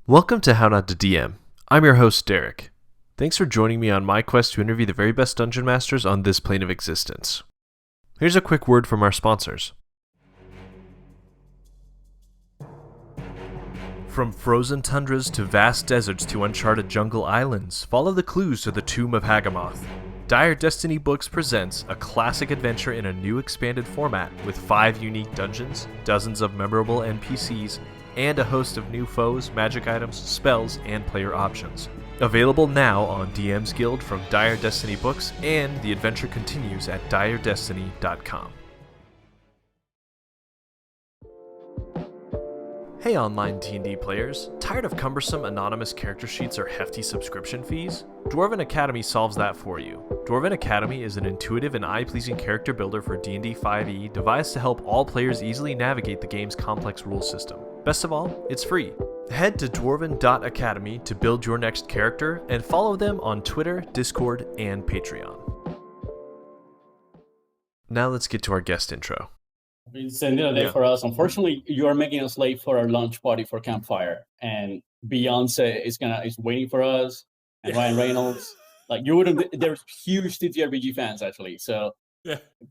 Welcome to How Not to DM. I'm your host, Derek. Thanks for joining me on my quest to interview the very best dungeon masters on this plane of existence. Here's a quick word from our sponsors. From frozen tundras to vast deserts to uncharted jungle islands, follow the clues to the Tomb of Hagamoth. Dire Destiny Books presents a classic adventure in a new expanded format with 5 unique dungeons, dozens of memorable NPCs, and a host of new foes, magic items, spells, and player options. Available now on DM's Guild from Dire Destiny Books, and the adventure continues at diredestiny.com. Hey online D&D players, tired of cumbersome anonymous character sheets or hefty subscription fees? Dwarven Academy solves that for you. Dwarven Academy is an intuitive and eye-pleasing character builder for D&D 5e devised to help all players easily navigate the game's complex rule system. Best of all, it's free. Head to dwarven.academy to build your next character and follow them on Twitter, Discord, and Patreon. Now let's get to our guest intro. It's another day for us. Unfortunately, you are making us late for our lunch party for campfire, and Beyonce is waiting for us, and Ryan Reynolds. Like you wouldn't, they're huge TTRPG fans actually. So,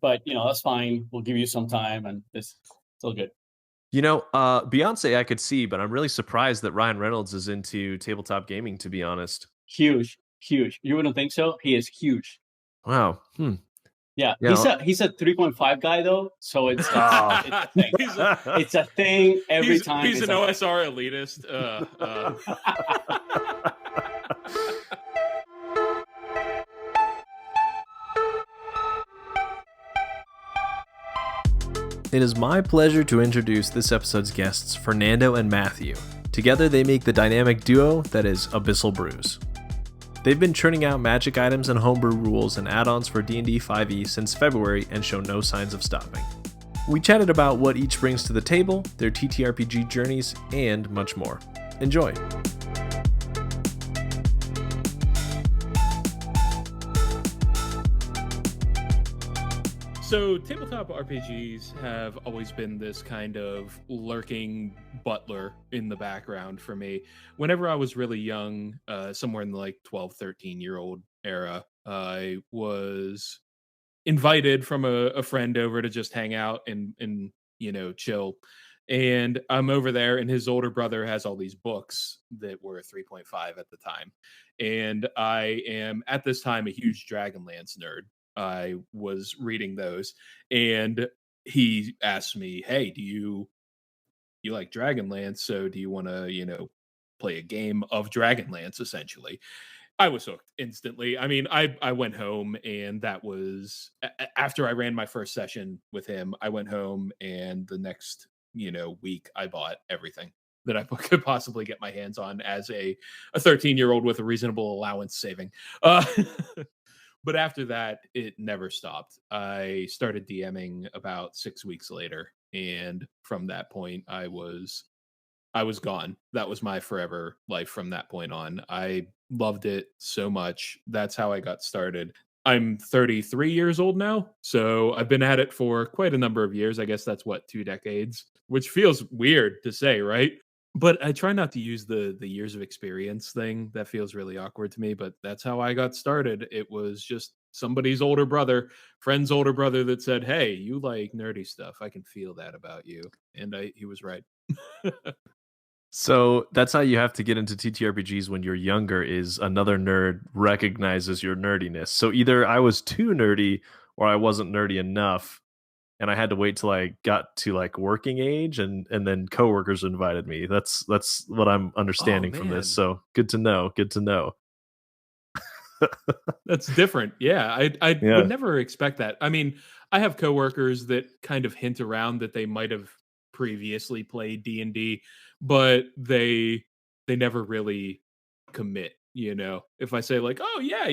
but that's fine. We'll give you some time, and it's all good. Beyonce I could see, but I'm really surprised that Ryan Reynolds is into tabletop gaming. To be honest, huge. You wouldn't think so? He is huge. Wow. Yeah, he's a 3.5 guy though, so it's a thing. It's a thing every time. He's an OSR elitist. It is my pleasure to introduce this episode's guests, Fernando and Matthew. Together they make the dynamic duo that is Abyssal Brews. They've been churning out magic items and homebrew rules and add-ons for D&D 5e since February and show no signs of stopping. We chatted about what each brings to the table, their TTRPG journeys, and much more. Enjoy! So tabletop RPGs have always been this kind of lurking butler in the background for me. Whenever I was really young, somewhere in the 12, 13-year-old era, I was invited from a friend over to just hang out and chill. And I'm over there, and his older brother has all these books that were 3.5 at the time. And I am, at this time, a huge Dragonlance nerd. I was reading those, and he asked me, "Hey, do you like Dragonlance? So do you want to, play a game of Dragonlance?" Essentially, I was hooked instantly. I mean, I went home, and that was after I ran my first session with him. I went home, and the next week, I bought everything that I could possibly get my hands on as a 13-year-old with a reasonable allowance saving. But after that, it never stopped. I started DMing about 6 weeks later, and from that point, I was gone. That was my forever life from that point on. I loved it so much. That's how I got started. I'm 33 years old now, so I've been at it for quite a number of years. I guess that's 2 decades, which feels weird to say, right? But I try not to use the years of experience thing. That feels really awkward to me, but that's how I got started. It was just somebody's older brother, friend's older brother that said, "Hey, you like nerdy stuff. I can feel that about you." And he was right. So that's how you have to get into TTRPGs when you're younger, is another nerd recognizes your nerdiness. So either I was too nerdy or I wasn't nerdy enough, and I had to wait till I got to working age, and then coworkers invited me. That's what I'm understanding from this. So good to know. That's different. Yeah, I would never expect that. I mean, I have coworkers that kind of hint around that they might have previously played D&D, but they never really commit. If I say "Oh yeah,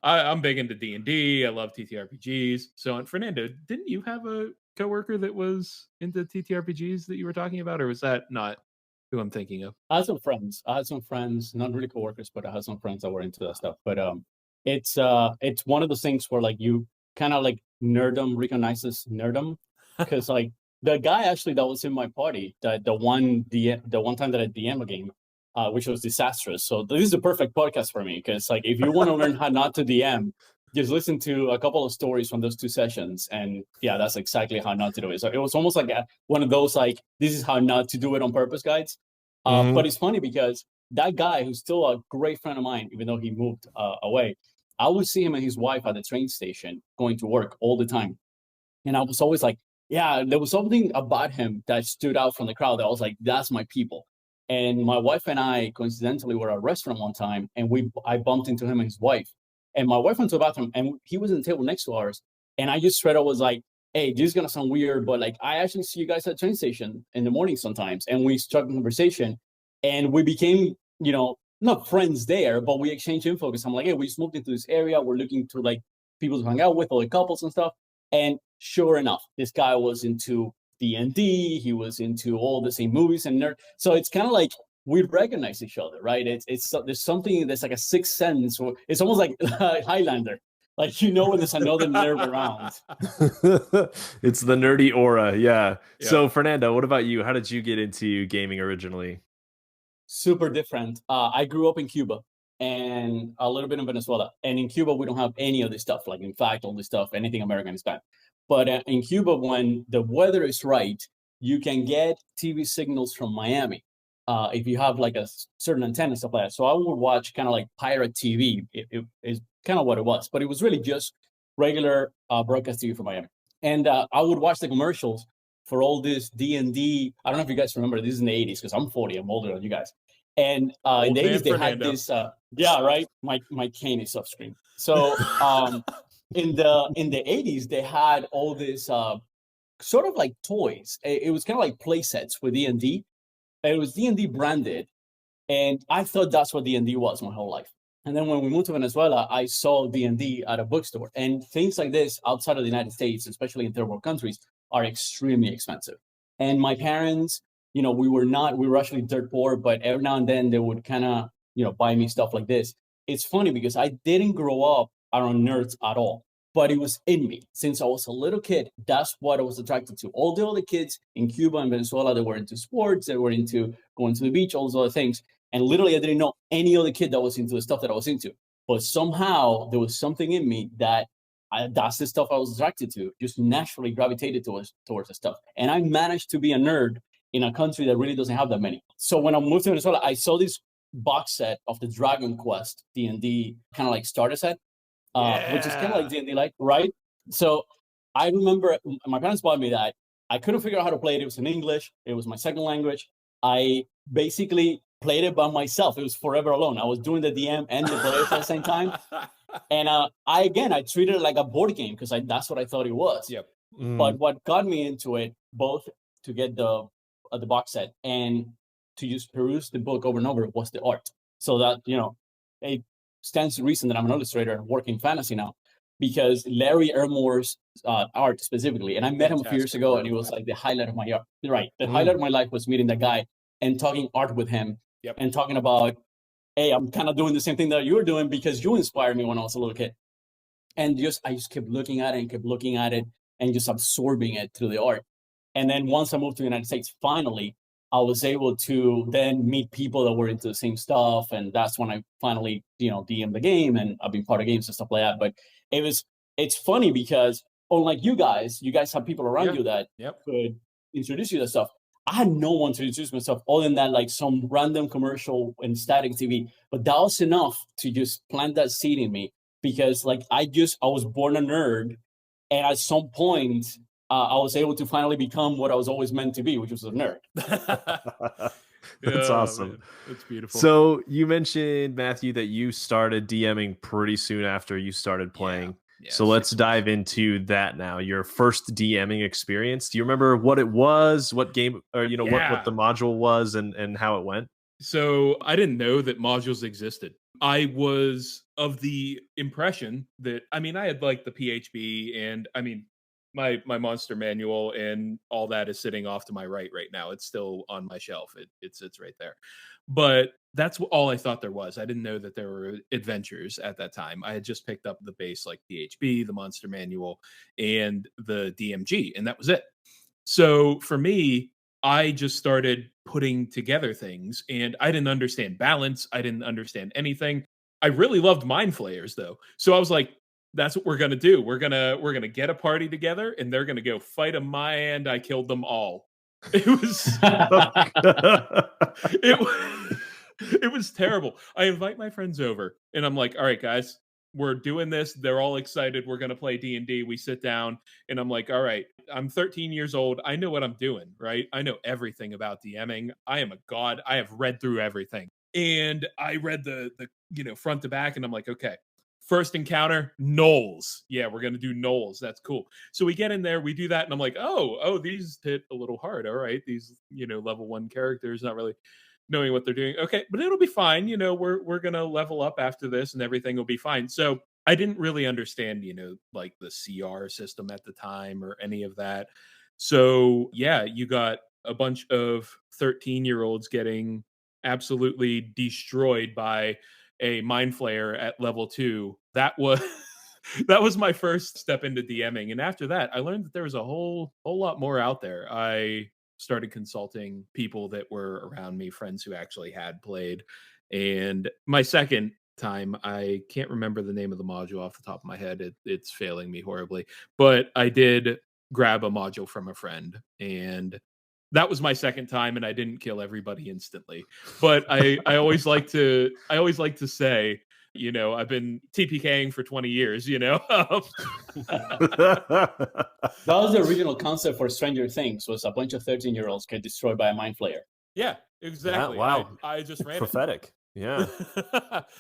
I'm big into D&D. I love TTRPGs." So, and Fernando, didn't you have a coworker that was into TTRPGs that you were talking about, or was that not who I'm thinking of? I had some friends, not really coworkers, but I had some friends that were into that stuff. But it's one of those things where you kind of nerdom recognizes nerdom, because the guy actually that was in my party, the one time that I DM a game, which was disastrous. So this is the perfect podcast for me, because like if you want to learn how not to DM, just listen to a couple of stories from those 2 sessions, and yeah, that's exactly how not to do it. So it was almost like one of those like, this is how not to do it on purpose guides. But it's funny because that guy, who's still a great friend of mine, even though he moved away, I would see him and his wife at the train station going to work all the time. And I was always like, yeah, there was something about him that stood out from the crowd that I was like, that's my people. And my wife and I, coincidentally, were at a restaurant one time, and I bumped into him and his wife. And my wife went to the bathroom, and he was in the table next to ours. And I just straight up was like, hey, this is going to sound weird, but like, I actually see you guys at the train station in the morning sometimes. And we struck a conversation, and we became, not friends there, but we exchanged info, because I'm like, hey, we just moved into this area. We're looking to like people to hang out with, other couples and stuff. And sure enough, this guy was into D&D. He was into all the same movies and nerd. So it's kind of like we recognize each other, right? It's there's something that's like a sixth sense, or it's almost like Highlander. Like, when there's another nerd around. It's the nerdy aura, yeah. So Fernando, what about you? How did you get into gaming originally? Super different. I grew up in Cuba and a little bit in Venezuela. And in Cuba, we don't have any of this stuff. Like, in fact, all this stuff, anything American is bad. But in Cuba, when the weather is right, you can get TV signals from Miami if you have like a certain antenna and stuff like that. So I would watch kind of like pirate TV. It is kind of what it was. But it was really just regular broadcast TV from Miami. And I would watch the commercials for all this D&D. I don't know if you guys remember, this is in the 80s, because I'm 40, I'm older than you guys. And in the 80s, they had this, yeah, right? My cane is off screen. So in the 80s, they had all this sort of like toys. It was kind of like play sets with D&D. It was D&D branded. And I thought that's what D&D was my whole life. And then when we moved to Venezuela, I saw D&D at a bookstore. And things like this outside of the United States, especially in third world countries, are extremely expensive. And my parents, we were actually dirt poor, but every now and then they would kind of, buy me stuff like this. It's funny because I didn't grow up around nerds at all, but it was in me. Since I was a little kid, that's what I was attracted to. All the other kids in Cuba and Venezuela, they were into sports, they were into going to the beach, all those other things. And literally, I didn't know any other kid that was into the stuff that I was into. But somehow there was something in me that that's the stuff I was attracted to, just naturally gravitated towards the stuff. And I managed to be a nerd in a country that really doesn't have that many. So when I moved to Venezuela, I saw this box set of the Dragon Quest D&D kind of like starter set, which is kind of like D&D, like, right? So I remember my parents bought me that. I couldn't figure out how to play it. It was in English. It was my second language. I basically played it by myself. It was forever alone. I was doing the DM and the player at the same time. And I treated it like a board game, because that's what I thought it was. Yep. But what got me into it, both to get the box set and to just peruse the book over and over, was the art. So that, it stands to reason that I'm an illustrator and work in fantasy now, because Larry Elmore's art specifically, and I met him a few years ago, and it was like the highlight of my art. Right. The highlight of my life was meeting that guy and talking art with him. Yep. And talking about, hey, I'm kind of doing the same thing that you were doing because you inspired me when I was a little kid. And I just kept looking at it and just absorbing it through the art. And then once I moved to the United States, finally, I was able to then meet people that were into the same stuff. And that's when I finally, DM the game, and I've been part of games and stuff like that. But it's funny because unlike you guys have people around you that could introduce you to stuff. I had no one to introduce myself other than that, like some random commercial and static TV. But that was enough to just plant that seed in me, because like I was born a nerd. And at some point, I was able to finally become what I was always meant to be, which was a nerd. That's awesome. Man. That's beautiful. So you mentioned, Matthew, that you started DMing pretty soon after you started playing. Yeah, so let's dive into that now. Your first DMing experience. Do you remember what it was, what game, or what the module was, and how it went? So I didn't know that modules existed. I was of the impression that, I had like the PHB, and my monster manual and all that is sitting off to my right now. It's still on my shelf. It sits right there. But that's all I thought there was. I didn't know that there were adventures at that time. I had just picked up the base, like PHB, the monster manual, and the DMG, and that was it. So for me, I just started putting together things, and I didn't understand balance. I didn't understand anything. I really loved Mind Flayers though. So I was like, that's what we're gonna do. We're gonna get a party together, and they're gonna go fight them my end. I killed them all. It was it, it was terrible. I invite my friends over, and I'm like, all right, guys, we're doing this. They're all excited. We're gonna play D&D. We sit down, and I'm like, all right, I'm 13 years old. I know what I'm doing, right? I know everything about DMing. I am a god. I have read through everything. And I read the front to back, and I'm like, okay, first encounter, gnolls. Yeah, we're gonna do gnolls. That's cool. So we get in there, we do that, and I'm like, oh, these hit a little hard. All right, these level 1 characters, not really knowing what they're doing. Okay, but it'll be fine. We're gonna level up after this, and everything will be fine. So I didn't really understand, like the CR system at the time or any of that. So yeah, you got a bunch of 13-year-olds getting absolutely destroyed by a Mind Flayer at level 2. That was that was my first step into DMing. And after that, I learned that there was a whole lot more out there. I started consulting people that were around me, friends who actually had played. And my second time, I can't remember the name of the module off the top of my head. It's failing me horribly. But I did grab a module from a friend, and that was my second time, and I didn't kill everybody instantly. But I always like to say, I've been TPKing for 20 years, That was the original concept for Stranger Things, was a bunch of 13-year-olds get destroyed by a Mind Flayer. Yeah, exactly. Yeah, wow. I just ran prophetic. Yeah.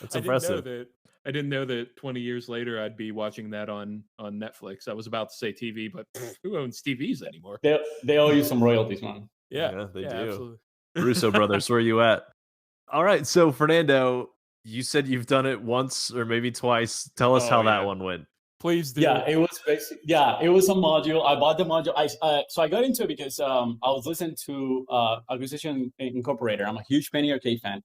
That's impressive. I didn't know that 20 years later I'd be watching that on Netflix. I was about to say TV, but who owns TVs anymore? They owe you some royalties, man. Yeah, they do. Absolutely. Russo brothers, where are you at? All right, so Fernando, you said you've done it once or maybe twice. Tell us how that one went. Please do. Yeah, it was basic. Yeah, it was a module. I bought the module. So I got into it because I was listening to Acquisition Incorporated. I'm a huge Penny Arcade fan,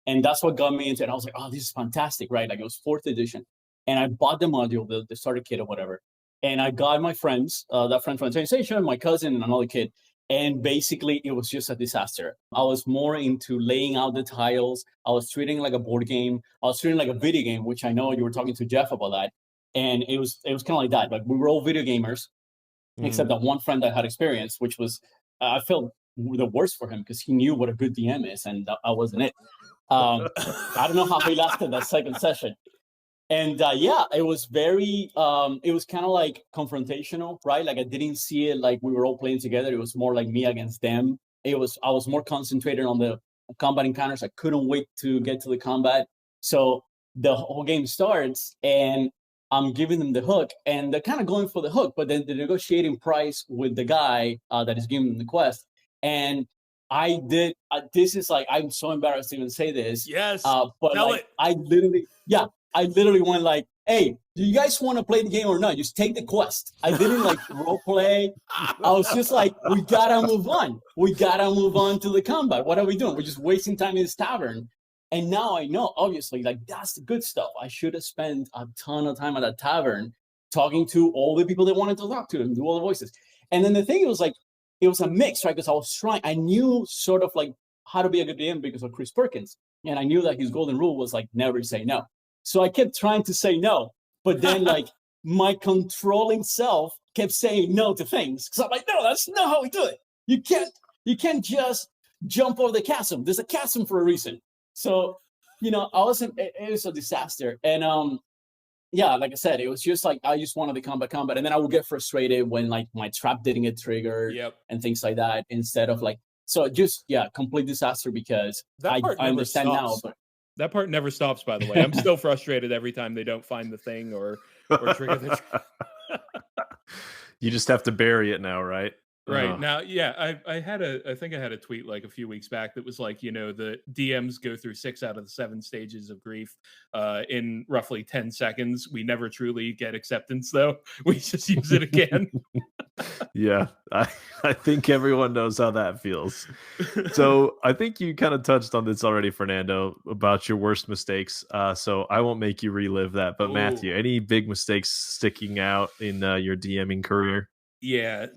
and that's what got me into it. I was like, oh, this is fantastic, right? Like, it was 4th edition, and I bought the module, the starter kit or whatever, and I got my friends, that friend from the train station, my cousin, and another kid, and basically it was just a disaster. I was more into laying out the tiles. I was treating it like a board game. I was treating it like a video game, which I know you were talking to Jeff about that. And it was kind of like that. Like, we were all video gamers, except that one friend that had experience, which was, I felt the worst for him because he knew what a good DM is, and I wasn't it. I don't know how he lasted that second session. And yeah, it was very, it was kind of like confrontational, right? Like, I didn't see it like we were all playing together. It was more like me against them. I was more concentrated on the combat encounters. I couldn't wait to get to the combat. So the whole game starts, and I'm giving them the hook, and they're kind of going for the hook, but then the negotiating price with the guy that is giving them the quest. And I did, this is like, I'm so embarrassed to even say this. Yes, but tell like, it. I literally went like, hey, do you guys want to play the game or not? Just take the quest. I didn't like role play. I was just like, we gotta move on. We gotta move on to the combat. What are we doing? We're just wasting time in this tavern. And now I know, obviously, like, that's the good stuff. I should have spent a ton of time at that tavern talking to all the people that wanted to talk to and do all the voices. And then the thing, it was a mix, right? Because I knew sort of like how to be a good DM because of Chris Perkins. And I knew that his golden rule was like, never say no. So I kept trying to say no, but then like my controlling self kept saying no to things. Because I'm like, no, that's not how we do it. You can't just jump over the chasm. There's a chasm for a reason. So, it was a disaster. And yeah, like I said, it was just like, I just wanted the combat. And then I would get frustrated when like my trap didn't get triggered and things like that, instead of like, so just, yeah, complete disaster because I understand now. But that part never stops, by the way. I'm still frustrated every time they don't find the thing or trigger the trap. You just have to bury it now, right? Right. Now, yeah, I think I had a tweet like a few weeks back that was like, the DMs go through 6 out of the 7 stages of grief in roughly 10 seconds. We never truly get acceptance, though. We just use it again. Yeah, I think everyone knows how that feels. So I think you kind of touched on this already, Fernando, about your worst mistakes. So I won't make you relive that. But Matthew, any big mistakes sticking out in your DMing career? Yeah.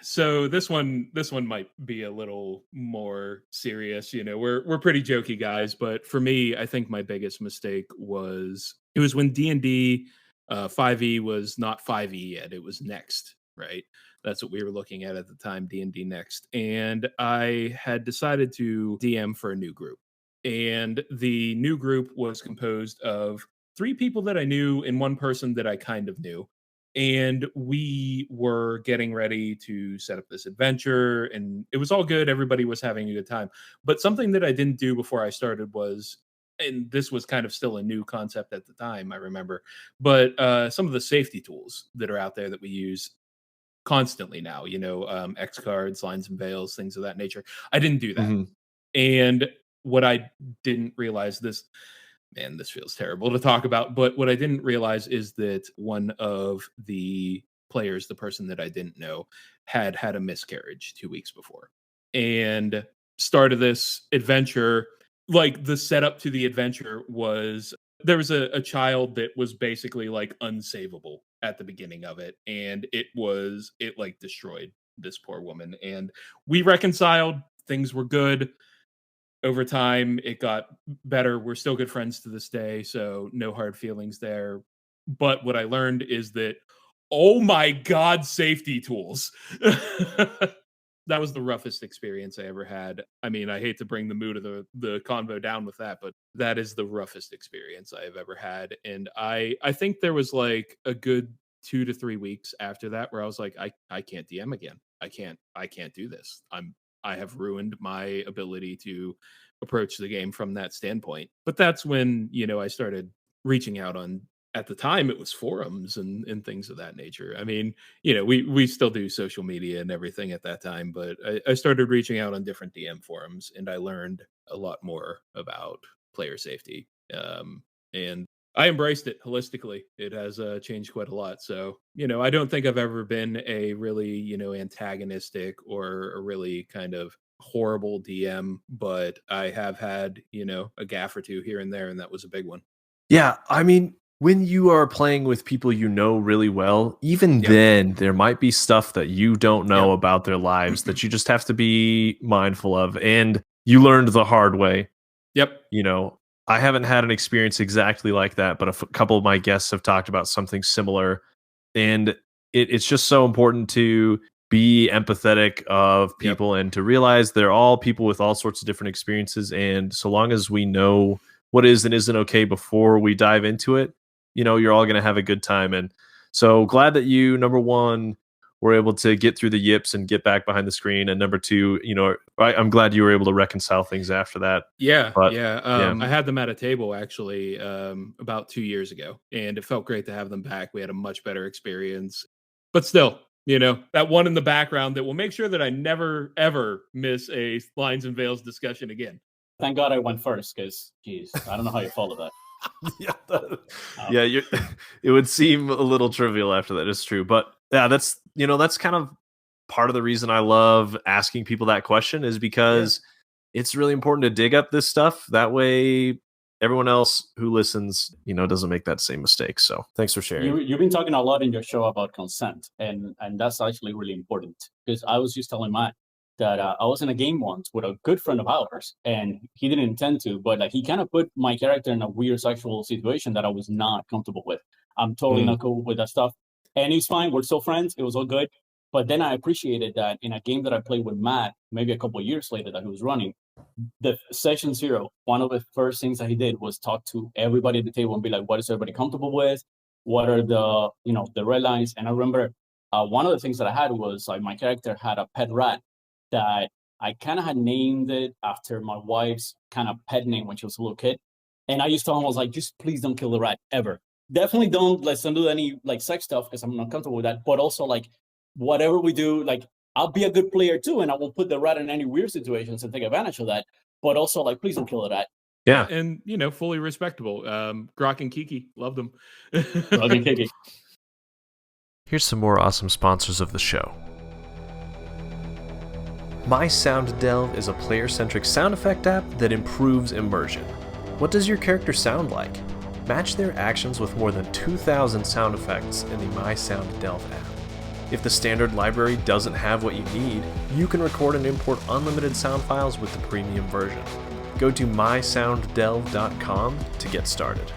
So this one might be a little more serious. We're pretty jokey guys, but for me, I think my biggest mistake was when D&D 5e was not 5e yet. It was Next, right? That's what we were looking at the time, D&D Next. And I had decided to DM for a new group. And the new group was composed of 3 people that I knew and 1 person that I kind of knew. And we were getting ready to set up this adventure, and it was all good. Everybody was having a good time. But something that I didn't do before I started was, and this was kind of still a new concept at the time, I remember, but some of the safety tools that are out there that we use constantly now, X cards, lines and veils, things of that nature. I didn't do that. Mm-hmm. And what I didn't realize, this feels terrible to talk about, but what I didn't realize is that one of the players, the person that I didn't know, had a miscarriage 2 weeks before, and started this adventure. Like, the setup to the adventure was, there was a child that was basically like unsavable at the beginning of it, and it like destroyed this poor woman. And we reconciled, things were good. Over time, it got better. We're still good friends to this day, so no hard feelings there. But what I learned is that, oh my God, safety tools. That was the roughest experience I ever had. I mean, I hate to bring the mood of the convo down with that, but that is the roughest experience I have ever had. And I think there was like a good 2 to 3 weeks after that where I was like, I can't DM again. I can't do this. I have ruined my ability to approach the game from that standpoint. But that's when, I started reaching out on, at the time it was forums and things of that nature. I mean, we still do social media and everything at that time, but I started reaching out on different DM forums, and I learned a lot more about player safety. And I embraced it holistically. It has changed quite a lot. So, I don't think I've ever been a really, antagonistic or a really kind of horrible DM, but I have had, a gaff or 2 here and there, and that was a big one. Yeah, I mean, when you are playing with people you know really well, even then, there might be stuff that you don't know about their lives that you just have to be mindful of. And you learned the hard way. Yep. I haven't had an experience exactly like that, but a couple of my guests have talked about something similar. And it's just so important to be empathetic of people and to realize they're all people with all sorts of different experiences. And so long as we know what is and isn't okay before we dive into it, you're all going to have a good time. And so glad that you, number one, were able to get through the yips and get back behind the screen. And number 2, I'm glad you were able to reconcile things after that. I had them at a table actually about 2 years ago, and it felt great to have them back. We had a much better experience, but still, that one in the background that will make sure that I never, ever miss a Lines and Veils discussion again. Thank God I went first, because, geez, I don't know how you follow that. It would seem a little trivial after that. It's true, but yeah, that's kind of part of the reason I love asking people that question, is because it's really important to dig up this stuff. That way, everyone else who listens, doesn't make that same mistake. So thanks for sharing. You've been talking a lot in your show about consent, and that's actually really important, because I was just telling Matt that I was in a game once with a good friend of ours, and he didn't intend to, but he kind of put my character in a weird sexual situation that I was not comfortable with. I'm totally not cool with that stuff. And he's fine. We're still friends. It was all good. But then I appreciated that in a game that I played with Matt, maybe a couple of years later that he was running, the session 0, one of the first things that he did was talk to everybody at the table and be like, what is everybody comfortable with? What are the, the red lines? And I remember one of the things that I had was my character had a pet rat that I kind of had named it after my wife's kind of pet name when she was a little kid. And I used to tell him, I was like, just please don't kill the rat ever. Definitely let's don't do any sex stuff, because I'm not comfortable with that. But also whatever we do, I'll be a good player too, and I won't put the rat in any weird situations and take advantage of that. But also please don't kill the rat. Yeah. And fully respectable. Grok and Kiki, love them. Grok and Kiki. Here's some more awesome sponsors of the show. My Sound Delve is a player-centric sound effect app that improves immersion. What does your character sound like? Match their actions with more than 2,000 sound effects in the My Sound Delve app. If the standard library doesn't have what you need, you can record and import unlimited sound files with the premium version. Go to mysounddelve.com to get started.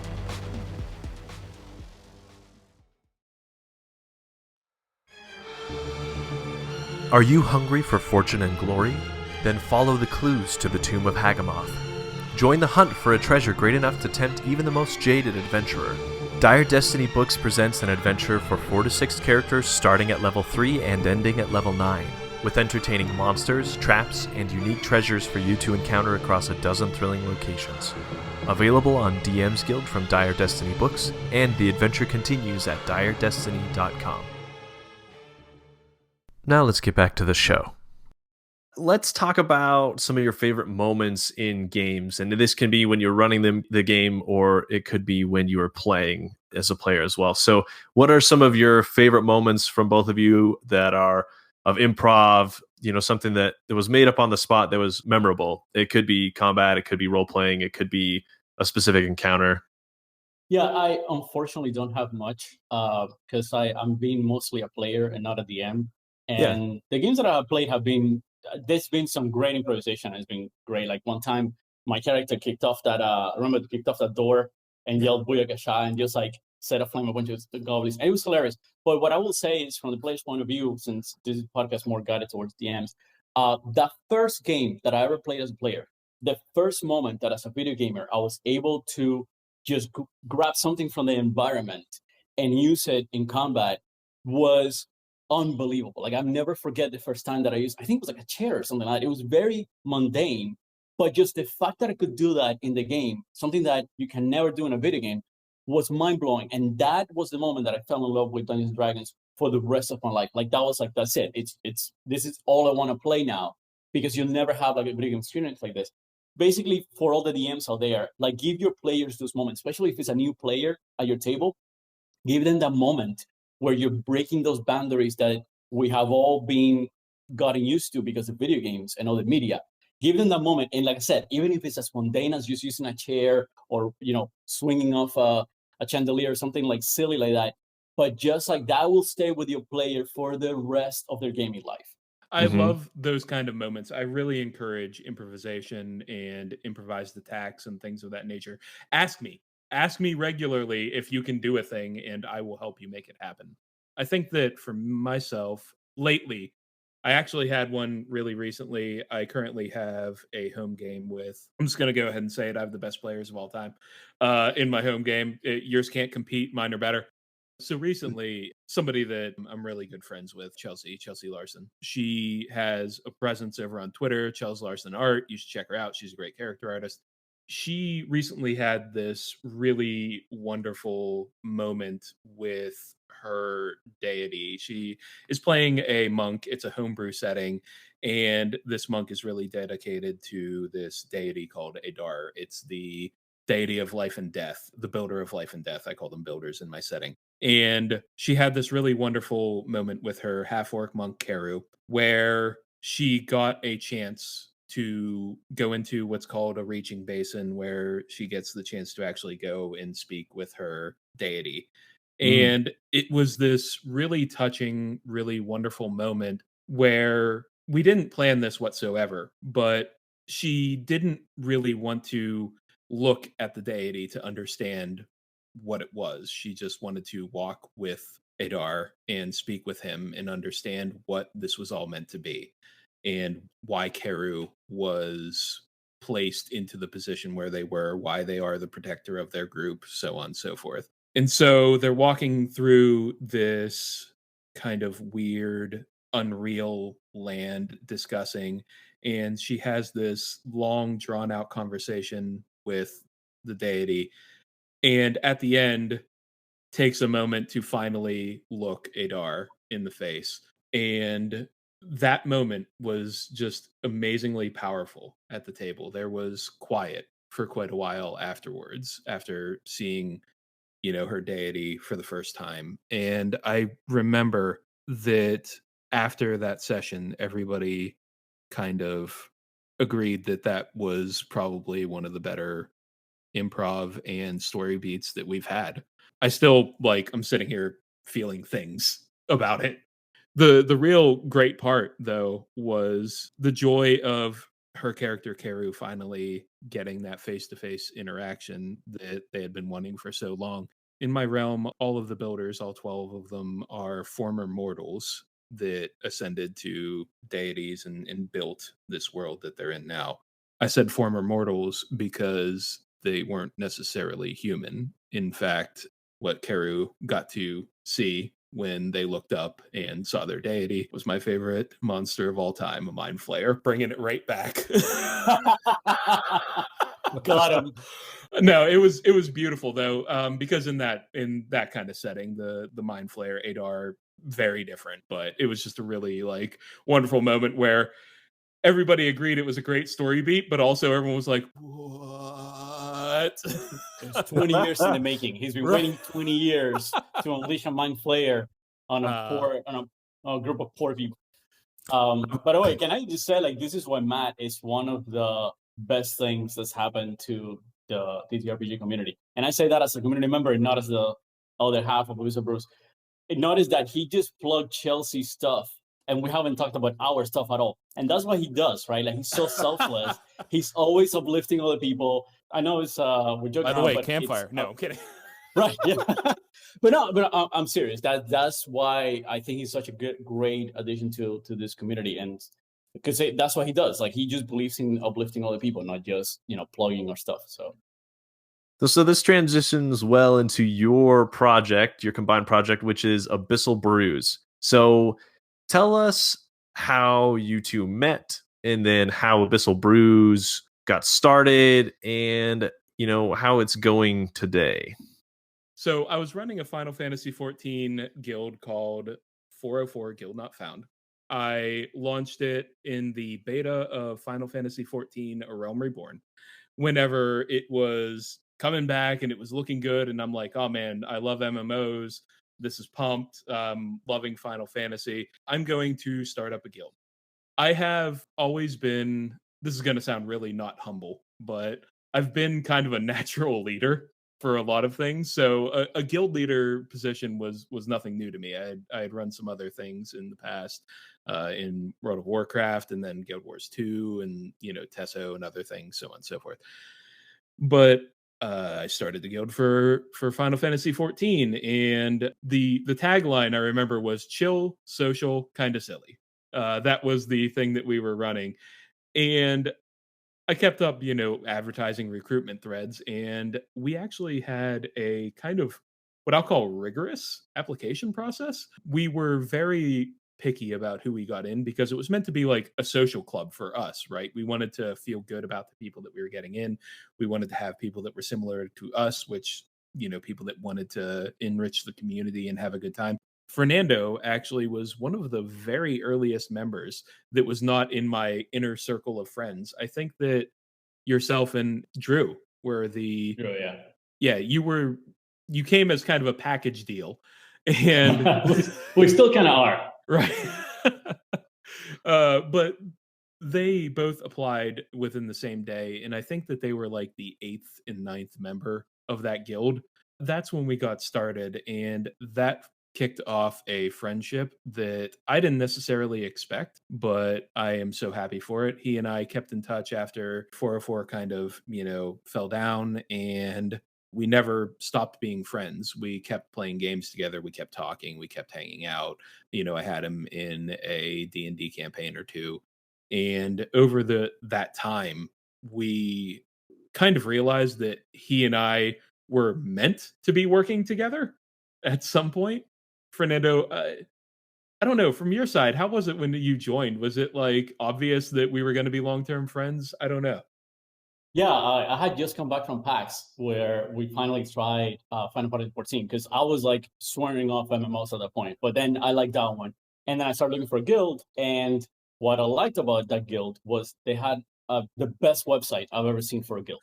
Are you hungry for fortune and glory? Then follow the clues to the Tomb of Hagamoth. Join the hunt for a treasure great enough to tempt even the most jaded adventurer. Dire Destiny Books presents an adventure for 4 to 6 characters starting at level 3 and ending at level 9, with entertaining monsters, traps, and unique treasures for you to encounter across a dozen thrilling locations. Available on DM's Guild from Dire Destiny Books, and the adventure continues at diredestiny.com. Now let's get back to the show. Let's talk about some of your favorite moments in games. And this can be when you're running the game, or it could be when you are playing as a player as well. So what are some of your favorite moments from both of you that are of improv, something that was made up on the spot that was memorable? It could be combat, it could be role-playing, it could be a specific encounter. Yeah, I unfortunately don't have much because I'm being mostly a player and not a DM. And the games that I have played there's been some great improvisation. It's been great. Like one time, my character kicked off that door and yelled "Booyakasha" and just like set aflame a bunch of goblins. And it was hilarious. But what I will say is, from the player's point of view, since this podcast is more guided towards DMs, the first game that I ever played as a player, the first moment that as a video gamer, I was able to just grab something from the environment and use it in combat was unbelievable. Like, I'll never forget the first time that I think it was like a chair or something like that. It was very mundane, but just the fact that I could do that in the game, something that you can never do in a video game, was mind-blowing. And that was the moment that I fell in love with Dungeons & Dragons for the rest of my life. Like, that was like, that's it. This is all I want to play now, because you'll never have like a video game experience like this. Basically, for all the DMs out there, like, give your players those moments, especially if it's a new player at your table. Give them that moment where you're breaking those boundaries that we have all been gotten used to because of video games and other media. Give them that moment. And like I said, even if it's as mundane as just using a chair or, swinging off a chandelier or something like silly like that, but just like that will stay with your player for the rest of their gaming life. I love those kind of moments. I really encourage improvisation and improvised attacks and things of that nature. Ask me regularly if you can do a thing, and I will help you make it happen. I think that for myself, lately, I actually had one really recently. I currently have a home game I'm just going to go ahead and say it. I have the best players of all time in my home game. Yours can't compete. Mine are better. So recently, somebody that I'm really good friends with, Chelsea Larson, she has a presence over on Twitter, Chelsea Larson Art. You should check her out. She's a great character artist. She recently had this really wonderful moment with her deity. She is playing a monk. It's a homebrew setting, and this monk is really dedicated to this deity called Adar. It's the deity of life and death, the builder of life and death. I call them builders in my setting. And she had this really wonderful moment with her half-orc monk Keru, where she got a chance to go into what's called a reaching basin, where she gets the chance to actually go and speak with her deity. And it was this really touching, really wonderful moment where we didn't plan this whatsoever, but she didn't really want to look at the deity to understand what it was. She just wanted to walk with Adar and speak with him and understand what this was all meant to be and why Keru was placed into the position where they were, why they are the protector of their group, so on and so forth. And so they're walking through this kind of weird, unreal land discussing, and she has this long, drawn-out conversation with the deity, and at the end takes a moment to finally look Adar in the face. And that moment was just amazingly powerful at the table. There was quiet for quite a while afterwards, after seeing, her deity for the first time. And I remember that after that session, everybody kind of agreed that that was probably one of the better improv and story beats that we've had. I still I'm sitting here feeling things about it. The real great part, though, was the joy of her character Karu finally getting that face-to-face interaction that they had been wanting for so long. In my realm, all of the builders, all 12 of them, are former mortals that ascended to deities and built this world that they're in now. I said former mortals because they weren't necessarily human. In fact, what Karu got to see when they looked up and saw their deity was my favorite monster of all time, a mind flayer, bringing it right back. Got him. No, it was beautiful though, because in that kind of setting, the mind flayer Adar, very different, but it was just a really like wonderful moment where everybody agreed it was a great story beat, but also everyone was like, what? It's 20 years in the making. He's been waiting 20 years to unleash a mind flayer on a group of poor people. By the way, can I just say, like, this is why Matt is one of the best things that's happened to the TTRPG community. And I say that as a community member and not as the other half of Abyssal Brews. Notice that he just plugged Chelsea's stuff, and we haven't talked about our stuff at all. And that's what he does, right? Like, he's so selfless. He's always uplifting other people. I know it's we're joking. By the way, campfire. No, I'm kidding. Right. Yeah. but I'm serious. That's why I think he's such a great addition to this community, and because that's what he does. Like, he just believes in uplifting other people, not just plugging our stuff. So this transitions well into your project, your combined project, which is Abyssal Brews. So tell us how you two met, and then how Abyssal Brews got started, and how it's going today. So I was running a Final Fantasy XIV guild called 404 Guild Not Found. I launched it in the beta of Final Fantasy XIV A Realm Reborn. Whenever it was coming back and it was looking good, and I'm like, oh man, I love MMOs. This is pumped. Loving Final Fantasy. I'm going to start up a guild. I have always been, this is going to sound really not humble, but I've been kind of a natural leader for a lot of things. So a guild leader position was nothing new to me. I had run some other things in the past, in World of Warcraft, and then Guild Wars 2, and Tesso and other things, so on and so forth. But I started the guild for Final Fantasy XIV, and the tagline I remember was chill, social, kind of silly. That was the thing that we were running, and I kept up, advertising recruitment threads, and we actually had a kind of what I'll call rigorous application process. We were very picky about who we got in because it was meant to be like a social club for us, right? We wanted to feel good about the people that we were getting in. We wanted to have people that were similar to us, which, people that wanted to enrich the community and have a good time. Fernando actually was one of the very earliest members that was not in my inner circle of friends. I think that yourself and Drew were the... Oh, yeah. Yeah, you came as kind of a package deal. And we still kind of are. Right. But they both applied within the same day, and I think that they were like the 8th and 9th member of that guild. That's when we got started, and that kicked off a friendship that I didn't necessarily expect, but I am so happy for it. He and I kept in touch after 404 kind of, fell down, and we never stopped being friends. We kept playing games together. We kept talking. We kept hanging out. I had him in a D&D campaign or two. And over that time, we kind of realized that he and I were meant to be working together at some point. Fernando, I don't know, from your side, how was it when you joined? Was it like obvious that we were going to be long-term friends? I don't know. Yeah, I had just come back from PAX where we finally tried Final Fantasy 14 because I was like swearing off MMOs at that point. But then I liked that one. And then I started looking for a guild. And what I liked about that guild was they had the best website I've ever seen for a guild.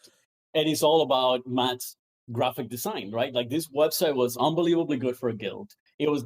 And it's all about Matt's graphic design, right? Like, this website was unbelievably good for a guild.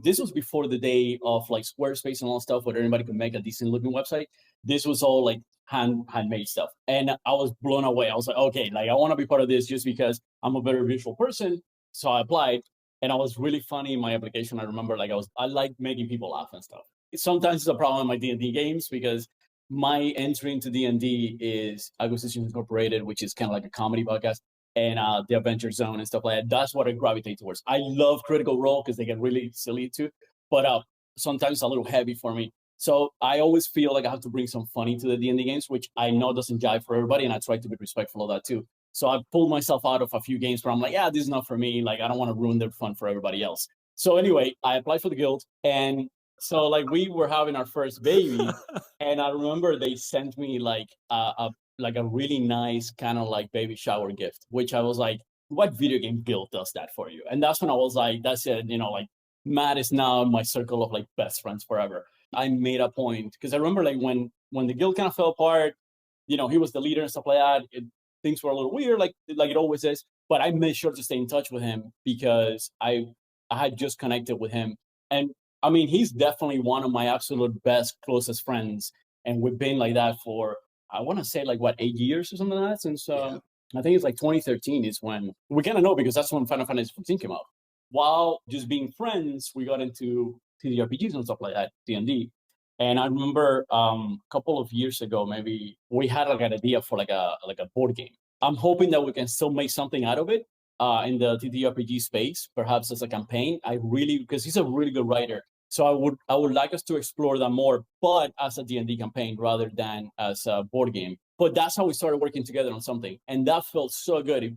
This was before the day of like Squarespace and all that stuff where anybody could make a decent looking website. This was all like handmade stuff. And I was blown away. I was like, okay, like I want to be part of this just because I'm a very visual person. So I applied, and I was really funny in my application. I remember like I like making people laugh and stuff. sometimes it's a problem in my D&D games because my entry into D&D is Acquisitions Incorporated, which is kind of like a comedy podcast, and the Adventure Zone and stuff like that. That's what I gravitate towards. I love Critical Role because they get really silly too, but sometimes it's a little heavy for me. So I always feel like I have to bring some funny to the D&D games, which I know doesn't jive for everybody, and I try to be respectful of that too. So I pulled myself out of a few games where I'm like, yeah, this is not for me. Like, I don't want to ruin their fun for everybody else. So anyway, I applied for the guild, and so like we were having our first baby, and I remember they sent me like a really nice kind of like baby shower gift, which I was like, what video game guild does that for you? And that's when I was like, that's it, like Matt is now in my circle of like best friends forever. I made a point because I remember like when the guild kind of fell apart, he was the leader and stuff like that. Things were a little weird, like it always is. But I made sure to stay in touch with him because I had just connected with him. And I mean, he's definitely one of my absolute best, closest friends. And we've been like that for, I want to say 8 years or something like that. Since I think it's like 2013 is when we kind of know, because that's when Final Fantasy 14 came out. While just being friends, we got into TTRPGs and stuff like that, D&D. And I remember a couple of years ago, maybe we had like an idea for like a board game. I'm hoping that we can still make something out of it in the TTRPG space, perhaps as a campaign. Because he's a really good writer. So I would like us to explore that more, but as a D&D campaign rather than as a board game. But that's how we started working together on something. And that felt so good.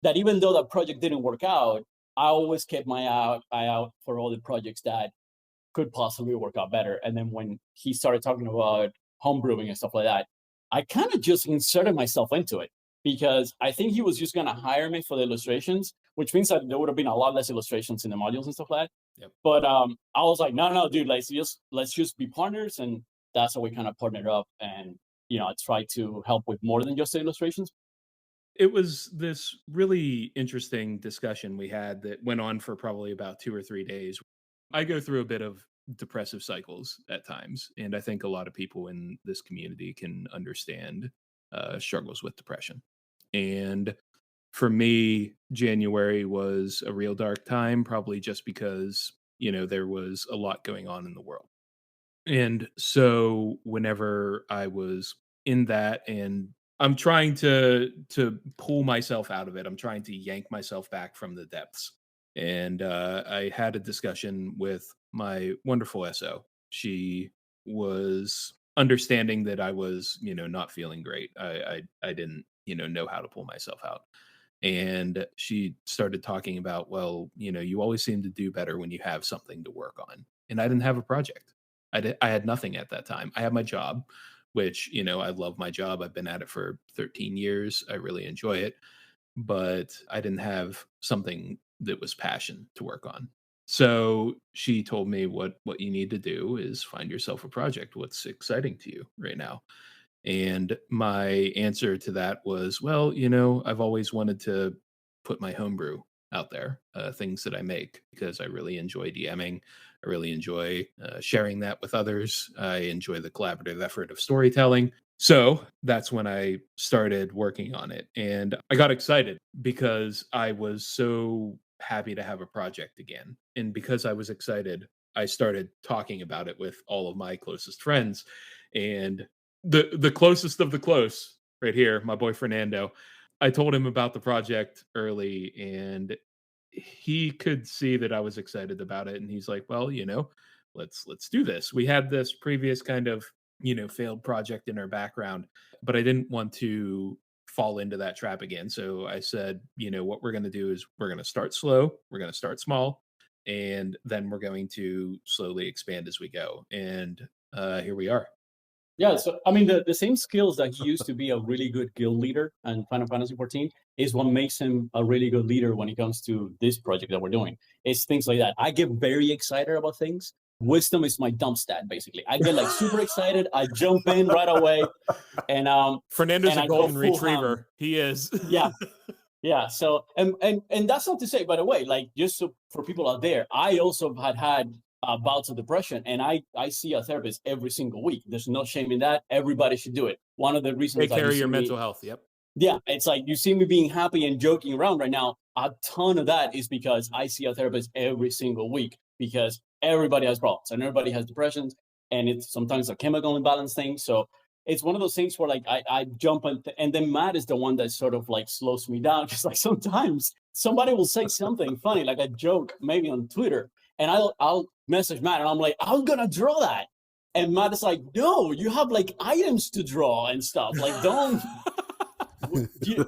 That even though that project didn't work out, I always kept my eye out for all the projects that could possibly work out better. And then when he started talking about homebrewing and stuff like that, I kind of just inserted myself into it because I think he was just going to hire me for the illustrations, which means that there would have been a lot less illustrations in the modules and stuff like that. Yep. But I was like, no, dude, let's just be partners. And that's how we kind of partnered up. And, I tried to help with more than just the illustrations. It was this really interesting discussion we had that went on for probably about 2 or 3 days. I go through a bit of depressive cycles at times, and I think a lot of people in this community can understand struggles with depression. And for me, January was a real dark time, probably just because, there was a lot going on in the world. And so whenever I was in that, and I'm trying to pull myself out of it, I'm trying to yank myself back from the depths. And I had a discussion with my wonderful SO. She was understanding that I was, not feeling great. I didn't, know how to pull myself out. And she started talking about, well, you always seem to do better when you have something to work on. And I didn't have a project. I had nothing at that time. I had my job, which, I love my job. I've been at it for 13 years. I really enjoy it. But I didn't have something that was passion to work on. So she told me what you need to do is find yourself a project. What's exciting to you right now? And my answer to that was, well, I've always wanted to put my homebrew out there, things that I make, because I really enjoy DMing. I really enjoy sharing that with others. I enjoy the collaborative effort of storytelling. So that's when I started working on it. And I got excited because I was so happy to have a project again. And because I was excited, I started talking about it with all of my closest friends. And the closest of the close right here, my boy Fernando, I told him about the project early, and he could see that I was excited about it. And he's like, well, let's do this. We had this previous kind of, failed project in our background, but I didn't want to fall into that trap again. So I said, what we're going to do is we're going to start slow. We're going to start small, and then we're going to slowly expand as we go. And here we are. Yeah, so I mean, the same skills that he used to be a really good guild leader in Final Fantasy 14 is what makes him a really good leader when it comes to this project that we're doing. It's things like that. I get very excited about things. Wisdom is my dump stat, basically. I get super excited. I jump in right away, and Fernando's a golden retriever. He is. Yeah. So and that's not to say, by the way, just for people out there, I also had bouts of depression, and I see a therapist every single week. There's no shame in that. Everybody should do it. One of the reasons take care of your mental health. Yep. Yeah, it's like you see me being happy and joking around right now. A ton of that is because I see a therapist every single week, because everybody has problems and everybody has depressions, and it's sometimes a chemical imbalance thing. So it's one of those things where like I jump and then Matt is the one that sort of like slows me down, because like sometimes somebody will say something funny, like a joke maybe on Twitter, and I'll message Matt and I'm like, I'm gonna draw that. And Matt is like, no, you have like items to draw and stuff. Like, don't.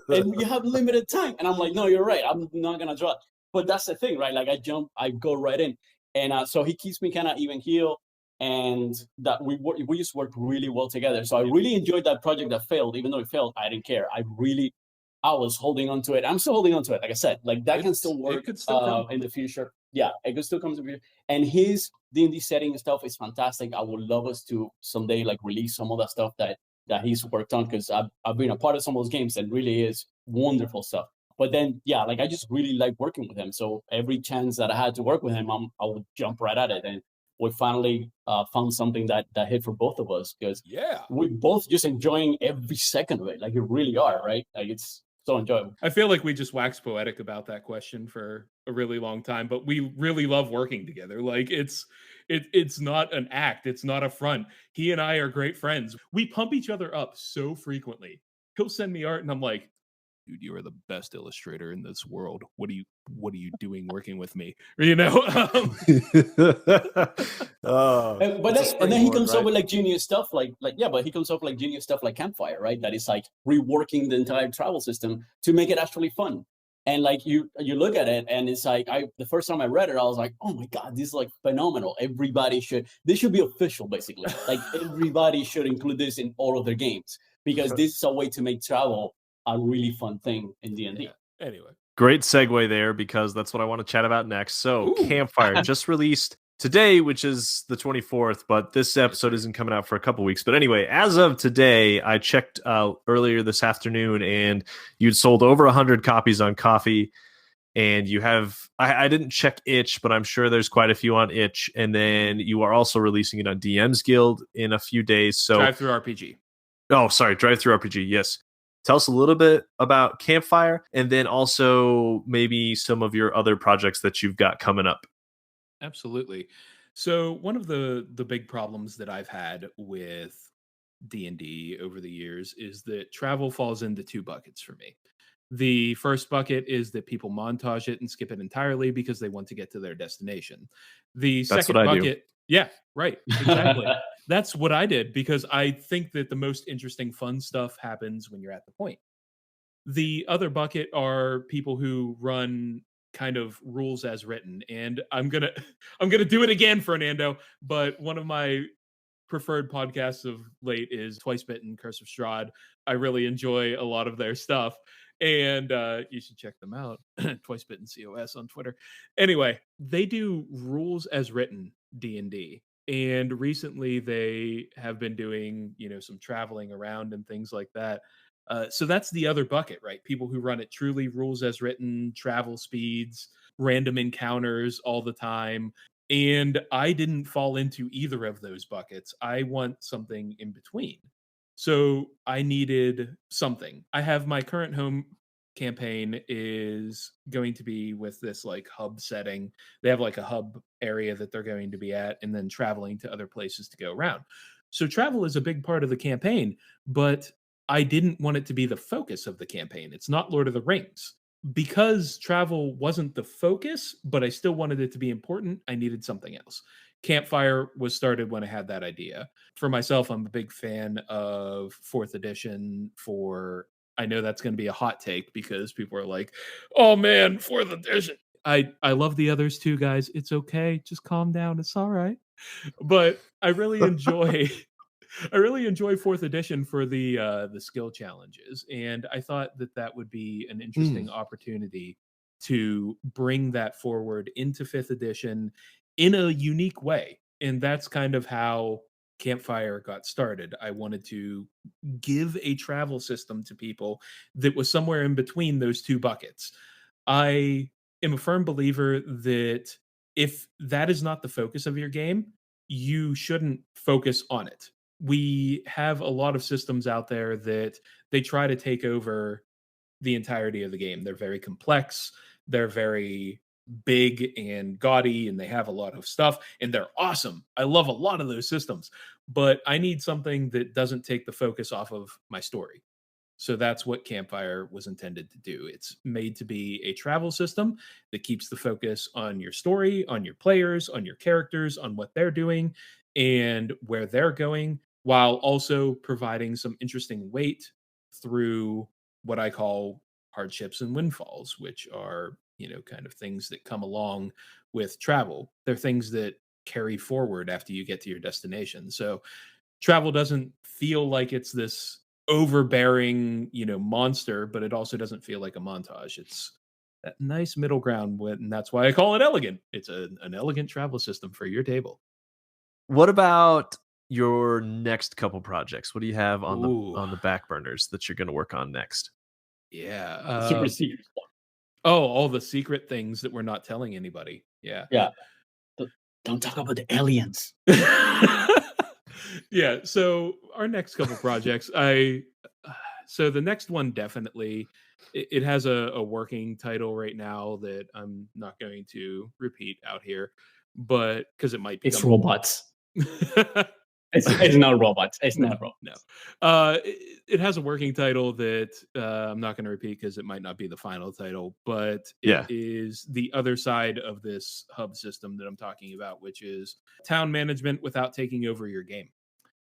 And you have limited time. And I'm like, no, you're right. I'm not gonna draw. But that's the thing, right? Like I go right in, and so he keeps me kind of even keel, and that we just worked really well together. So I really enjoyed that project that failed. Even though it failed, I didn't care. I was holding on to it. I'm still holding on to it. Like I said, like that can still work in the future. Yeah, it could still come to the future. And his D&D setting and stuff is fantastic. I would love us to someday like release some of that stuff that he's worked on, because I've been a part of some of those games and really is wonderful stuff. But then, yeah, like I just really like working with him. So every chance that I had to work with him, I would jump right at it. And we finally found something that hit for both of us, because we both just enjoying every second of it. Like, you really are, right? Like, it's so enjoyable. I feel like we just waxed poetic about that question for a really long time, but we really love working together. Like, it's not an act. It's not a front. He and I are great friends. We pump each other up so frequently. He'll send me art and I'm like, dude, you are the best illustrator in this world. What are you doing working with me? You know? And then he comes up with like genius stuff, but he comes up with like genius stuff like Campfire, right? That is like reworking the entire travel system to make it actually fun. And like you look at it, and it's like the first time I read it, I was like, oh my god, this is like phenomenal. This should be official, basically. Like, everybody should include this in all of their games, because this is a way to make travel a really fun thing in D&D. Yeah. Anyway, great segue there, because that's what I want to chat about next. So Campfire just released today, which is the 24th, but this episode isn't coming out for a couple weeks. But anyway, as of today, I checked earlier this afternoon, and you'd sold over 100 copies on Coffee, and you have, I didn't check Itch, but I'm sure there's quite a few on Itch, and then you are also releasing it on DM's Guild in a few days. So Drive-Thru RPG. Oh, sorry, Drive-Thru RPG, yes. Tell us a little bit about Campfire, and then also maybe some of your other projects that you've got coming up. Absolutely. So one of the big problems that I've had with D&D over the years is that travel falls into two buckets for me. The first bucket is that people montage it and skip it entirely because they want to get to their destination. The second bucket, yeah, right, exactly. That's what I did, because I think that the most interesting, fun stuff happens when you're at the point. The other bucket are people who run kind of rules as written, and I'm gonna do it again, Fernando. But one of my preferred podcasts of late is Twice Bitten, Curse of Strahd. I really enjoy a lot of their stuff, and you should check them out. Twice Bitten COS on Twitter. Anyway, they do rules as written D&D. And recently they have been doing, some traveling around and things like that. So that's the other bucket, right? People who run it truly rules as written, travel speeds, random encounters all the time. And I didn't fall into either of those buckets. I want something in between. So I needed something. I have my current home campaign is going to be with this like hub setting. They have like a hub area that they're going to be at, and then traveling to other places to go around. So travel is a big part of the campaign, but I didn't want it to be the focus of the campaign. It's not Lord of the Rings. Because travel wasn't the focus, but I still wanted it to be important, I needed something else. Campfire was started when I had that idea. For myself, I'm a big fan of 4th edition for, I know that's going to be a hot take because people are like, oh man, 4th edition. I love the others too, guys. It's okay. Just calm down. It's all right. But I really enjoy 4th edition for the skill challenges, and I thought that would be an interesting opportunity to bring that forward into 5th edition in a unique way. And that's kind of how Campfire got started. I wanted to give a travel system to people that was somewhere in between those two buckets. I am a firm believer that if that is not the focus of your game, you shouldn't focus on it. We have a lot of systems out there that they try to take over the entirety of the game. They're very complex. They're very big and gaudy, and they have a lot of stuff, and they're awesome. I love a lot of those systems, but I need something that doesn't take the focus off of my story. So that's what Campfire was intended to do. It's made to be a travel system that keeps the focus on your story, on your players, on your characters, on what they're doing and where they're going, while also providing some interesting weight through what I call hardships and windfalls, which are, kind of things that come along with travel. They're things that carry forward after you get to your destination. So travel doesn't feel like it's this overbearing, monster, but it also doesn't feel like a montage. It's that nice middle ground, and that's why I call it elegant. It's an elegant travel system for your table. What about your next couple projects? What do you have on the back burners that you're going to work on next? Yeah, super secret stuff. Oh, all the secret things that we're not telling anybody. Yeah. Don't talk about the aliens. Yeah, so our next couple projects, so the next one definitely, it has a working title right now that I'm not going to repeat out here, but because it might be robots. It's not robots. It's not robots. No. It has a working title that I'm not going to repeat because it might not be the final title, but it is the other side of this hub system that I'm talking about, which is town management without taking over your game.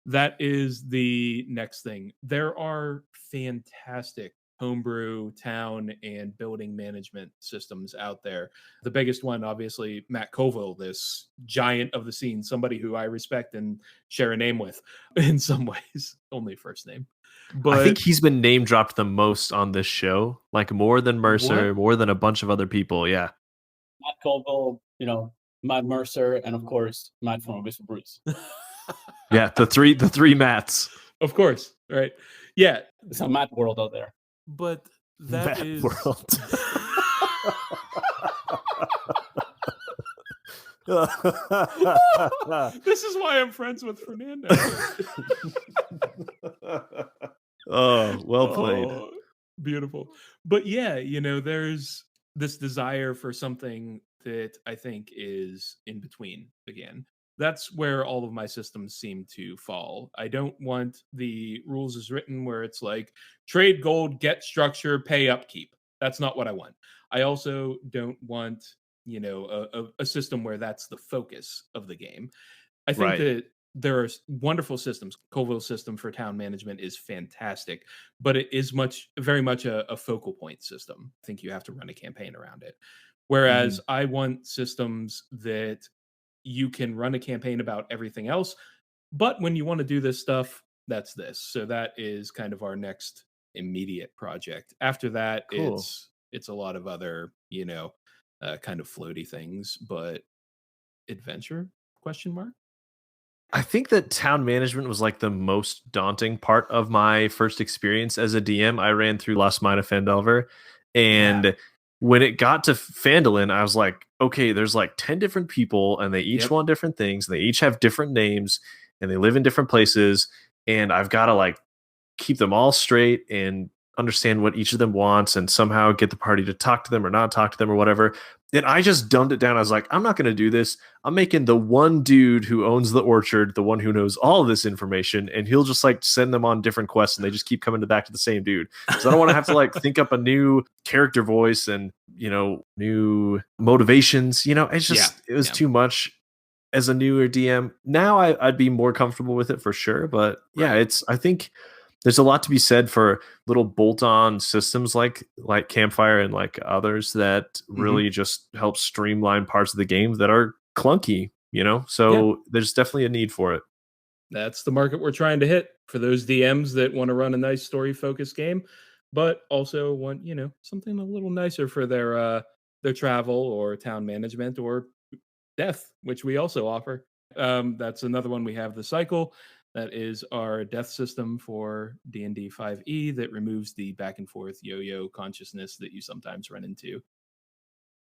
That is the next thing. There are fantastic homebrew, town, and building management systems out there. The biggest one, obviously, Matt Colville, this giant of the scene, somebody who I respect and share a name with in some ways, only first name. But I think he's been name dropped the most on this show, like more than Mercer, more than a bunch of other people. Yeah. Matt Colville, Matt Mercer, and of course, Matt from Abyssal Brews. Yeah, the three Matts. Of course, right? Yeah. It's a Matt world out there. But that is world. This is why I'm friends with Fernando. Oh, well played. Oh, beautiful. But yeah, there's this desire for something that I think is in between again. That's where all of my systems seem to fall. I don't want the rules as written where it's like trade gold, get structure, pay upkeep. That's not what I want. I also don't want, a system where that's the focus of the game. I think that there are wonderful systems. Colville's system for town management is fantastic, but it is very much a focal point system. I think you have to run a campaign around it. Whereas I want systems that you can run a campaign about everything else, but when you want to do this stuff, that's this. So that is kind of our next immediate project. After that, it's a lot of other, kind of floaty things, but adventure ? I think that town management was like the most daunting part of my first experience as a DM. I ran through Lost Mine of Phandelver, and when it got to Phandalin, I was like, okay, there's like 10 different people, and they each want different things. And they each have different names, and they live in different places. And I've got to like keep them all straight and understand what each of them wants and somehow get the party to talk to them or not talk to them or whatever. And I just dumbed it down. I was like, I'm not going to do this. I'm making the one dude who owns the orchard, the one who knows all of this information, and he'll just like send them on different quests, and they just keep coming back to the same dude. So I don't want to have to like think up a new character voice and, new motivations. It's just, it was too much as a newer DM. Now I'd be more comfortable with it for sure. But I think there's a lot to be said for little bolt-on systems like Campfire and like others that really just help streamline parts of the game that are clunky, So there's definitely a need for it. That's the market we're trying to hit for those DMs that want to run a nice story-focused game, but also want, something a little nicer for their travel or town management or death, which we also offer. That's another one. We have the cycle. That is our death system for D&D 5e that removes the back and forth yo-yo consciousness that you sometimes run into.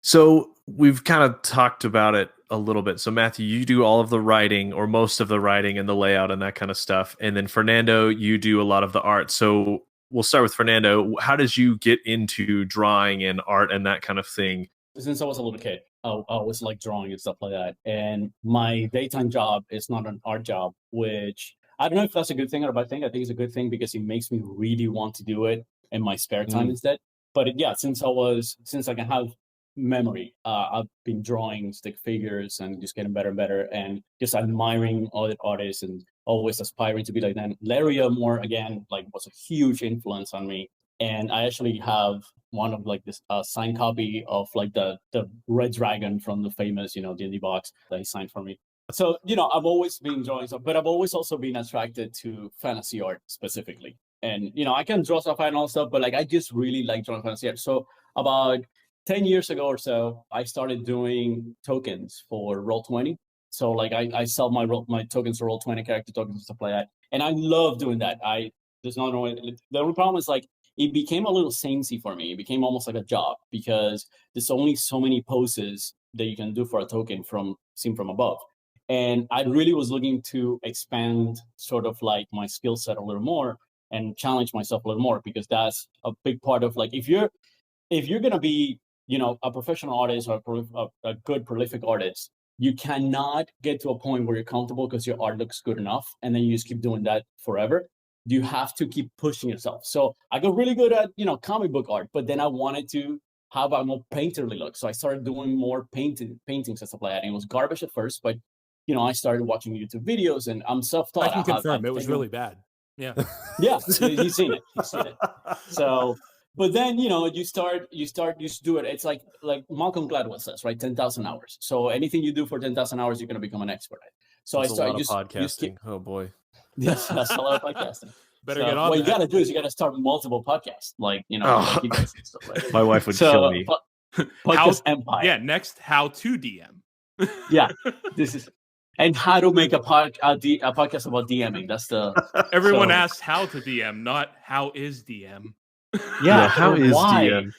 So we've kind of talked about it a little bit. So Matthew, you do all of the writing or most of the writing and the layout and that kind of stuff. And then Fernando, you do a lot of the art. So we'll start with Fernando. How did you get into drawing and art and that kind of thing? since I was a little kid, I was like drawing and stuff like that. And my daytime job is not an art job, which I don't know if that's a good thing or a bad thing. I think it's a good thing because it makes me really want to do it in my spare time instead. But since I can have memory, I've been drawing stick figures and just getting better and better, and just admiring other artists and always aspiring to be like them. Larry Elmore, again, like was a huge influence on me. And I actually have one of like this signed copy of like the Red Dragon from the famous, D&D box that he signed for me. So, I've always been drawing stuff, but I've always also been attracted to fantasy art specifically. And, I can draw stuff and all stuff, but like I just really like drawing fantasy art. So about 10 years ago or so, I started doing tokens for Roll20. So like I sell my tokens for Roll20, character tokens and stuff like that. And I love doing that. The only problem is like, it became a little samey for me. It became almost like a job because there's only so many poses that you can do for a token seen from above. And I really was looking to expand sort of like my skill set a little more and challenge myself a little more, because that's a big part of like, if you're going to be, a professional artist or a good prolific artist, you cannot get to a point where you're comfortable because your art looks good enough. And then you just keep doing that forever. You have to keep pushing yourself. So I got really good at, comic book art, but then I wanted to have a more painterly look. So I started doing more paintings and stuff like that. And it was garbage at first, but, I started watching YouTube videos and I'm self-taught. I can confirm it was really bad. Yeah. Yeah, he's seen it. So, but then, you start to do it. It's like Malcolm Gladwell says, right? 10,000 hours. So anything you do for 10,000 hours, you're going to become an expert at. So that's I started podcasting. Oh boy. Yes, that's a lot of podcasting. Better get on. What you got to do is you got to start multiple podcasts, like like you guys and stuff like that. My wife would kill me. Podcast empire. Yeah, next, how to DM. Yeah, this is and how to make a podcast about DMing. That's the everyone asks how to DM, not how is DM. Yeah, how is why? DM?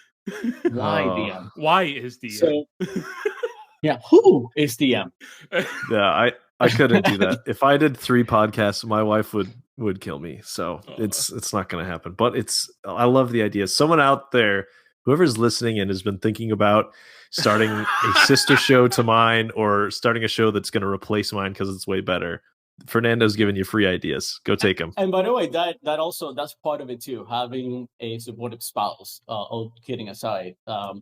Why DM? Why is DM? So, yeah, who is DM? Yeah, I couldn't do that. If I did 3 podcasts, my wife would kill me. So it's not going to happen. But I love the idea. Someone out there, whoever's listening and has been thinking about starting a sister show to mine or starting a show that's going to replace mine because it's way better, Fernando's giving you free ideas. Go take them. And by the way, that's part of it too. Having a supportive spouse. All kidding aside,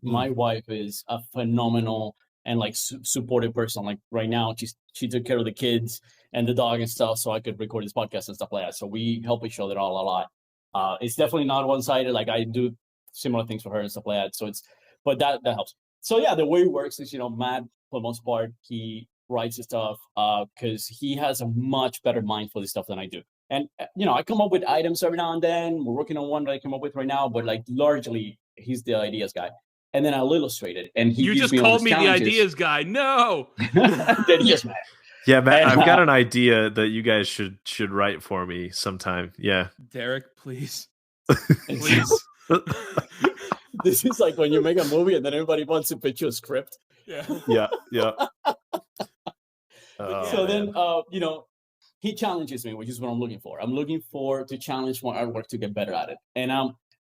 my wife is a phenomenal and like supportive person. Like right now, she took care of the kids and the dog and stuff, so I could record this podcast and stuff like that. So we help each other all a lot. It's definitely not one-sided. Like I do similar things for her and stuff like that. But that helps. So yeah, the way it works is, Matt, for the most part, he writes his stuff because he has a much better mind for this stuff than I do. And, I come up with items every now and then. We're working on one that I came up with right now, but like largely he's the ideas guy. And then I'll illustrate it. And you just called me the ideas guy. No. Yes, man. Yeah, Matt, I've got an idea that you guys should write for me sometime. Yeah. Derek, please. Please. This is like when you make a movie and then everybody wants to pitch you a script. Yeah. Yeah. So then, he challenges me, which is what I'm looking for. I'm looking to challenge my artwork to get better at it. And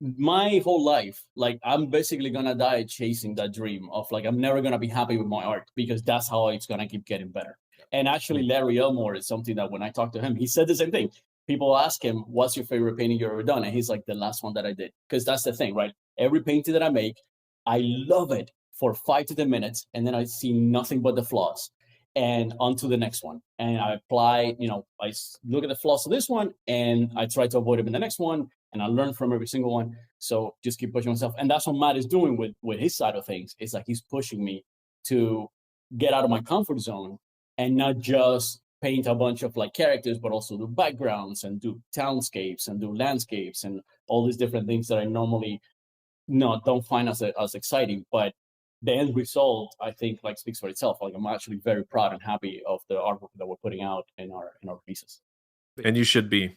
my whole life, like I'm basically gonna die chasing that dream of like I'm never gonna be happy with my art because that's how it's gonna keep getting better. And actually, Larry Elmore is something that when I talked to him, he said the same thing. People ask him, "What's your favorite painting you've ever done?" And he's like, "The last one that I did," because that's the thing, right? Every painting that I make, I love it for 5 to 10 minutes, and then I see nothing but the flaws. And on to the next one. And I apply, I look at the flaws of this one and I try to avoid them in the next one. And I learn from every single one. So just keep pushing myself. And that's what Matt is doing with his side of things. It's like he's pushing me to get out of my comfort zone and not just paint a bunch of like characters, but also do backgrounds and do townscapes and do landscapes and all these different things that I normally don't find as exciting. But the end result, I think, like speaks for itself. Like I'm actually very proud and happy of the artwork that we're putting out in our pieces. And you should be.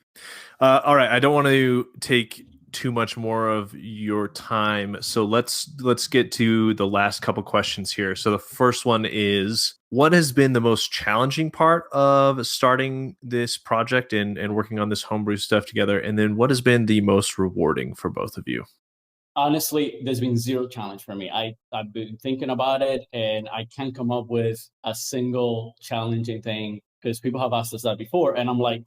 All right, I don't want to take too much more of your time, so let's get to the last couple questions here. So the first one is, what has been the most challenging part of starting this project and working on this homebrew stuff together? And then what has been the most rewarding for both of you? Honestly, there's been zero challenge for me. I've been thinking about it, and I can't come up with a single challenging thing, because people have asked us that before, and I'm like,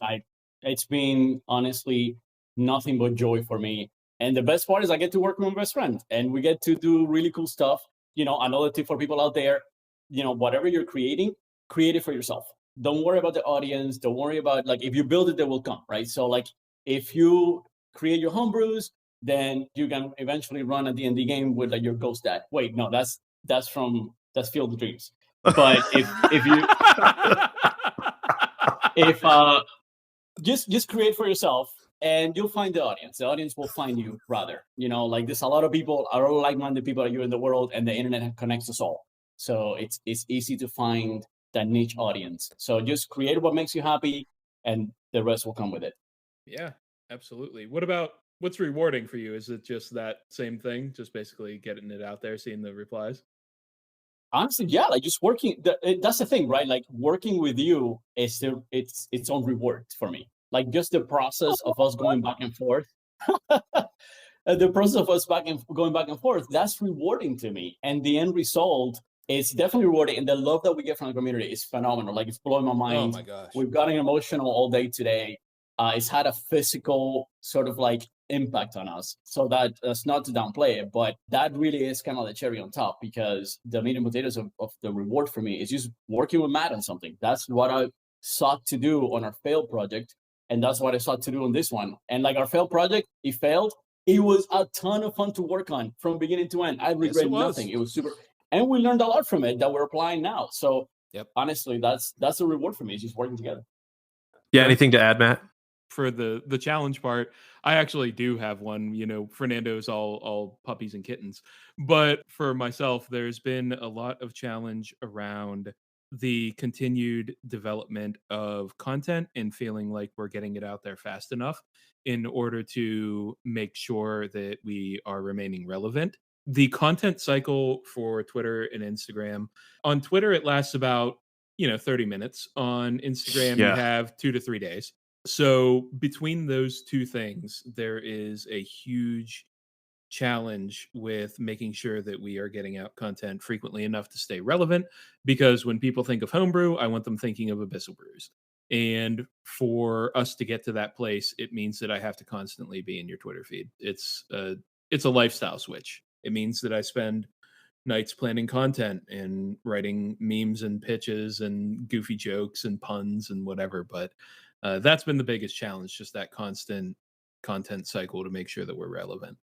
it's been honestly nothing but joy for me. And the best part is I get to work with my best friend, and we get to do really cool stuff. Another tip for people out there, whatever you're creating, create it for yourself. Don't worry about the audience. Don't worry about, like, if you build it, they will come, right? So, like, if you create your homebrews, then you can eventually run a D&D game with, like, your ghost dad. Wait, no, that's Field of Dreams. But if just create for yourself, and you'll find the audience. The audience will find you, rather. Like, there's a lot of people, a lot of like-minded people that you're in the world, and the internet connects us all. So it's easy to find that niche audience. So just create what makes you happy, and the rest will come with it. Yeah, absolutely. What's rewarding for you? Is it just that same thing, just basically getting it out there, seeing the replies? Honestly, yeah, like, just working. That's the thing, right? Like, working with you is its own reward for me. Like, just the process of us going back and forth. The process of us going back and forth, that's rewarding to me. And the end result is definitely rewarding. And the love that we get from the community is phenomenal. Like, it's blowing my mind. Oh my gosh. We've gotten emotional all day today. It's had a physical sort of, like, impact on us. So that's not to downplay it, but that really is kind of the cherry on top, because the meat and potatoes of the reward for me is just working with Matt on something. That's what I sought to do on our failed project. And that's what I sought to do on this one. And, like, our failed project, it failed. It was a ton of fun to work on from beginning to end. I regret nothing. It was super. And we learned a lot from it that we're applying now. So honestly, that's a reward for me. It's just working together. Yeah. Anything to add, Matt? For the challenge part, I actually do have one. Fernando's all puppies and kittens. But for myself, there's been a lot of challenge around the continued development of content and feeling like we're getting it out there fast enough in order to make sure that we are remaining relevant. The content cycle for Twitter and Instagram, on Twitter, it lasts about 30 minutes. On Instagram, you have 2 to 3 days. So between those two things, there is a huge challenge with making sure that we are getting out content frequently enough to stay relevant, because when people think of Homebrew, I want them thinking of Abyssal Brews. And for us to get to that place, it means that I have to constantly be in your Twitter feed. It's a lifestyle switch. It means that I spend nights planning content and writing memes and pitches and goofy jokes and puns and whatever. But that's been the biggest challenge, just that constant content cycle to make sure that we're relevant.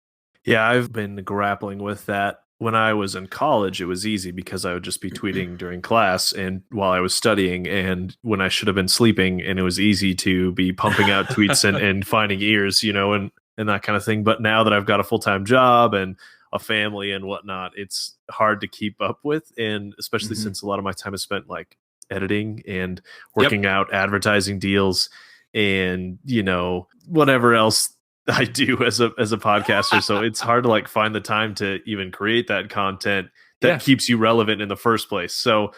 Yeah, I've been grappling with that. When I was in college, it was easy because I would just be tweeting during class and while I was studying, and when I should have been sleeping, and it was easy to be pumping out tweets and finding ears, and that kind of thing. But now that I've got a full-time job and a family and whatnot, it's hard to keep up with. And especially since a lot of my time is spent, like, editing and working out advertising deals and, whatever else I do as a podcaster. So it's hard to, like, find the time to even create that content that keeps you relevant in the first place. So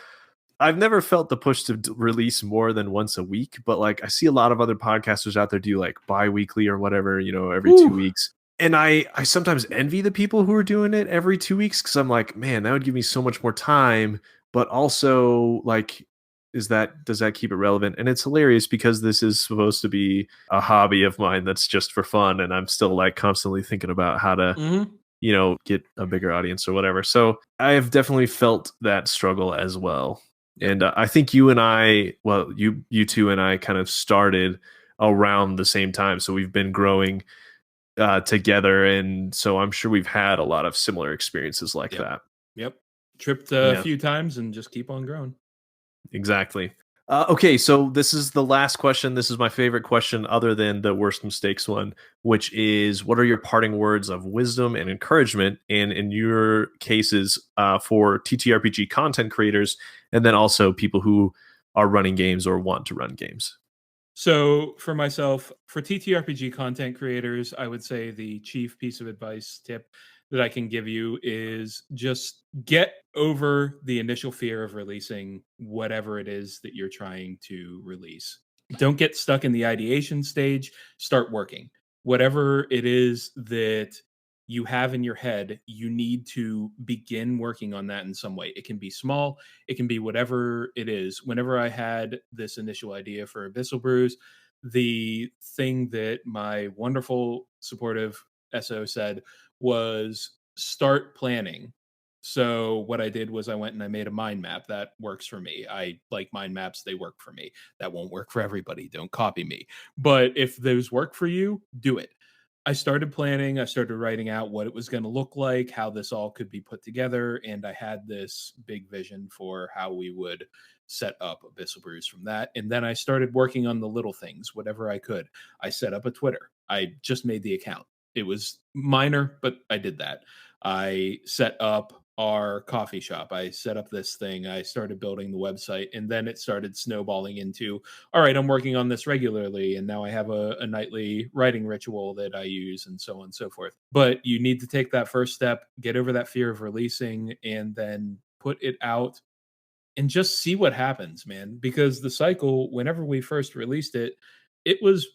I've never felt the push to release more than once a week, but, like, I see a lot of other podcasters out there do, like, bi-weekly or whatever, every 2 weeks. And I sometimes envy the people who are doing it every 2 weeks, because I'm like, man, that would give me so much more time. But also, like, does that keep it relevant? And it's hilarious because this is supposed to be a hobby of mine that's just for fun, and I'm still, like, constantly thinking about how to get a bigger audience or whatever. So I have definitely felt that struggle as well. And I think you two and I kind of started around the same time, so we've been growing together, and so I'm sure we've had a lot of similar experiences like that. Tripped a few times and just keep on growing. Exactly. Okay, so this is the last question. This is my favorite question other than the worst mistakes one, which is, what are your parting words of wisdom and encouragement, and in your cases, for TTRPG content creators, and then also people who are running games or want to run games? So for myself, for TTRPG content creators, I would say the chief piece of advice tip that I can give you is just get over the initial fear of releasing whatever it is that you're trying to release. Don't get stuck in the ideation stage. Start working. Whatever it is that you have in your head, you need to begin working on that in some way. It can be small, it can be whatever it is. Whenever I had this initial idea for Abyssal Brews, the thing that my wonderful supportive SO said was start planning. So what I did was I went and I made a mind map that works for me. I like mind maps, they work for me. That won't work for everybody. Don't copy me. But if those work for you, do it. I started planning, I started writing out what it was going to look like, how this all could be put together, and I had this big vision for how we would set up Abyssal Brews from that. And then I started working on the little things, whatever I could. I set up a Twitter. I just made the account. It was minor, but I did that. I set up our coffee shop. I set up this thing. I started building the website, and then it started snowballing into, all right, I'm working on this regularly, and now I have a nightly writing ritual that I use, and so on and so forth. But you need to take that first step, get over that fear of releasing, and then put it out and just see what happens, man. Because the cycle, whenever we first released it, it was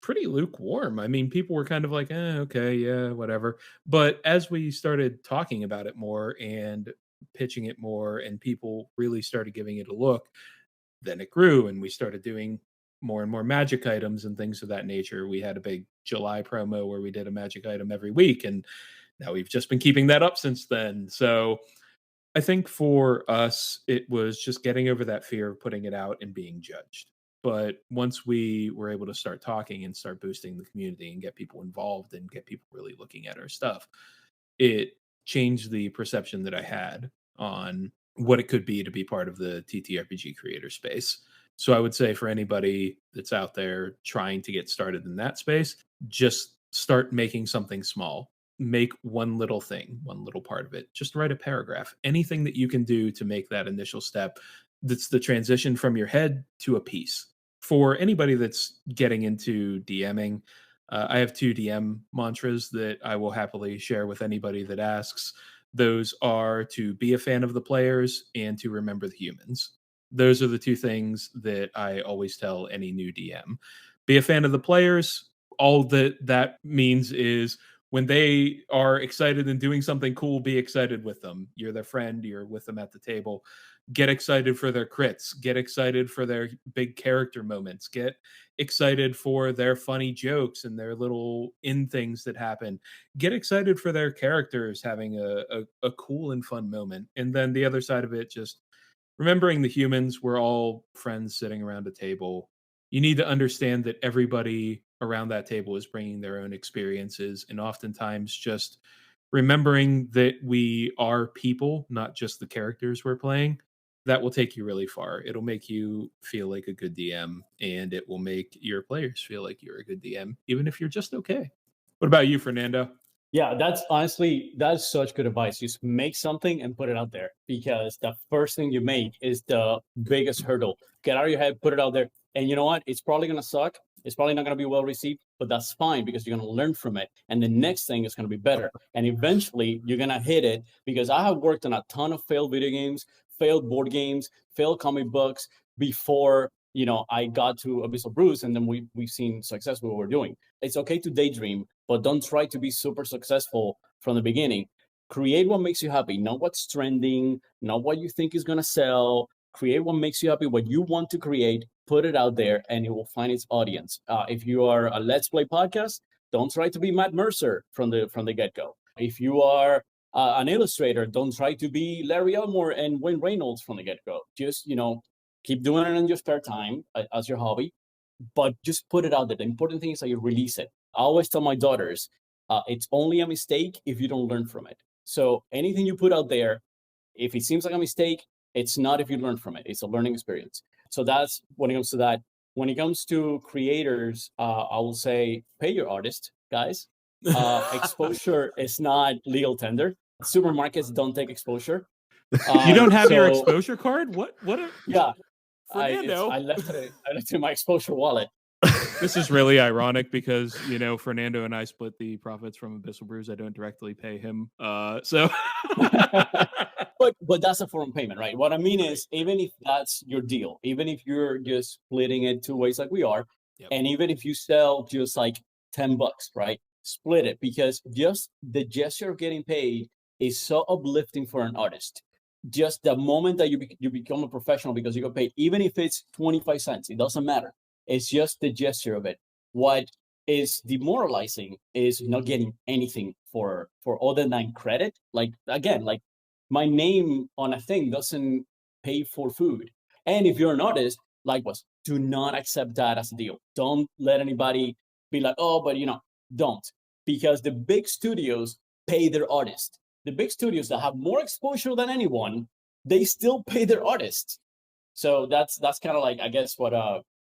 pretty lukewarm. I mean, people were kind of like, okay, yeah, whatever. But as we started talking about it more and pitching it more, and people really started giving it a look, then it grew, and we started doing more and more magic items and things of that nature. We had a big July promo where we did a magic item every week, and now we've just been keeping that up since then. So I think for us, it was just getting over that fear of putting it out and being judged. But once we were able to start talking and start boosting the community and get people involved and get people really looking at our stuff, it changed the perception that I had on what it could be to be part of the TTRPG creator space. So I would say for anybody that's out there trying to get started in that space, just start making something small. Make one little thing, one little part of it. Just write a paragraph. Anything that you can do to make that initial step, that's the transition from your head to a piece. For anybody that's getting into DMing, I have 2 DM mantras that I will happily share with anybody that asks. Those are to be a fan of the players and to remember the humans. Those are the 2 things that I always tell any new DM. Be a fan of the players. All that means is when they are excited and doing something cool, be excited with them. You're their friend. You're with them at the table. Get excited for their crits. Get excited for their big character moments. Get excited for their funny jokes and their little in things that happen. Get excited for their characters having a cool and fun moment. And then the other side of it, just remembering the humans. We're all friends sitting around a table. You need to understand that everybody around that table is bringing their own experiences, and oftentimes just remembering that we are people, not just the characters we're playing. That will take you really far. It'll make you feel like a good DM, and it will make your players feel like you're a good DM, even if you're just okay. What about you, Fernando? Yeah, that's such good advice. Just make something and put it out there, because the first thing you make is the biggest hurdle. Get out of your head, put it out there. And you know what? It's probably going to suck. It's probably not going to be well received, but that's fine, because you're going to learn from it. And the next thing is going to be better. And eventually you're going to hit it, because I have worked on a ton of failed video games, failed board games, failed comic books before, I got to Abyssal Brews, and then we've seen success with what we're doing. It's okay to daydream, but don't try to be super successful from the beginning. Create what makes you happy, not what's trending, not what you think is going to sell. Create what makes you happy, what you want to create, put it out there, and it will find its audience. If you are a Let's Play podcast, don't try to be Matt Mercer from the get-go. If you are an illustrator, don't try to be Larry Elmore and Wayne Reynolds from the get-go. Just, keep doing it in your spare time as your hobby, but just put it out there. The important thing is that you release it. I always tell my daughters, it's only a mistake if you don't learn from it. So anything you put out there, if it seems like a mistake, it's not if you learn from it. It's a learning experience. So that's when it comes to that. When it comes to creators, I will say, pay your artist, guys. Exposure is not legal tender. Supermarkets don't take exposure. You don't have your exposure card? What? Yeah. Fernando. I left it in my exposure wallet. This is really ironic because, Fernando and I split the profits from Abyssal Brews. I don't directly pay him. So But that's a form of payment, right? What I mean is, even if that's your deal, even if you're just splitting it 2 ways like we are, yep. And even if you sell just like $10, right? split it, because just the gesture of getting paid is so uplifting for an artist. Just the moment that you become a professional because you get paid, even if it's 25 cents, it doesn't matter. It's just the gesture of it. What is demoralizing is not getting anything for other than credit. Like, again, like my name on a thing doesn't pay for food. And if you're an artist, likewise, do not accept that as a deal. Don't let anybody be like, oh, but don't. Because the big studios pay their artists. The big studios that have more exposure than anyone, they still pay their artists. So that's kind of like, I guess, what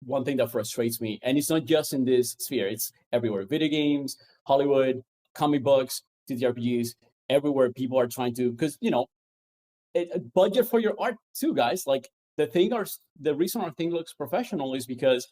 one thing that frustrates me. And it's not just in this sphere, it's everywhere. Video games, Hollywood, comic books, TTRPGs, everywhere people are trying to, because budget for your art too, guys. Like the reason our thing looks professional is because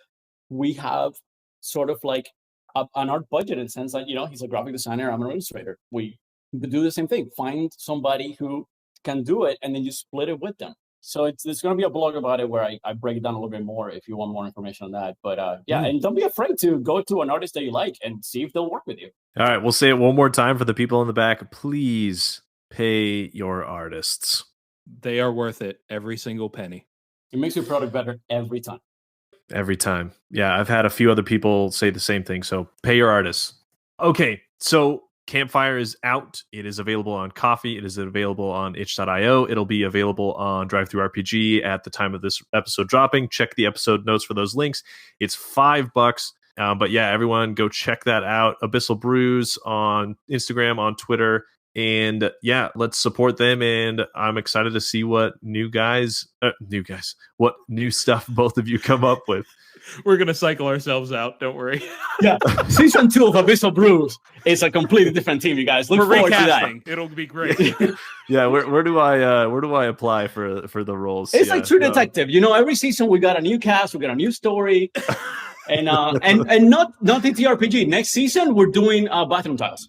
we have sort of like an art budget in the sense that, he's a graphic designer, I'm an illustrator. We do the same thing. Find somebody who can do it, and then you split it with them. So there's going to be a blog about it where I break it down a little bit more if you want more information on that. But and don't be afraid to go to an artist that you like and see if they'll work with you. All right, we'll say it one more time for the people in the back. Please pay your artists. They are worth it, every single penny. It makes your product better every time. Every time. Yeah, I've had a few other people say the same thing. So pay your artists. Okay, so Campfire is out. It is available on Coffee. It is available on itch.io. It'll be available on DriveThruRPG at the time of this episode dropping. Check the episode notes for those links. It's $5. But yeah, everyone go check that out. Abyssal Brews on Instagram, on Twitter. And yeah, let's support them. And I'm excited to see what what new stuff both of you come up with. We're going to cycle ourselves out. Don't worry. Yeah. Season 2 of Abyssal Brews is a completely different team, you guys. Look forward to that. It'll be great. Yeah. Where do I apply for the roles? It's like True Detective. Every season we got a new cast, we got a new story. And not TTRPG. Next season, we're doing bathroom tiles.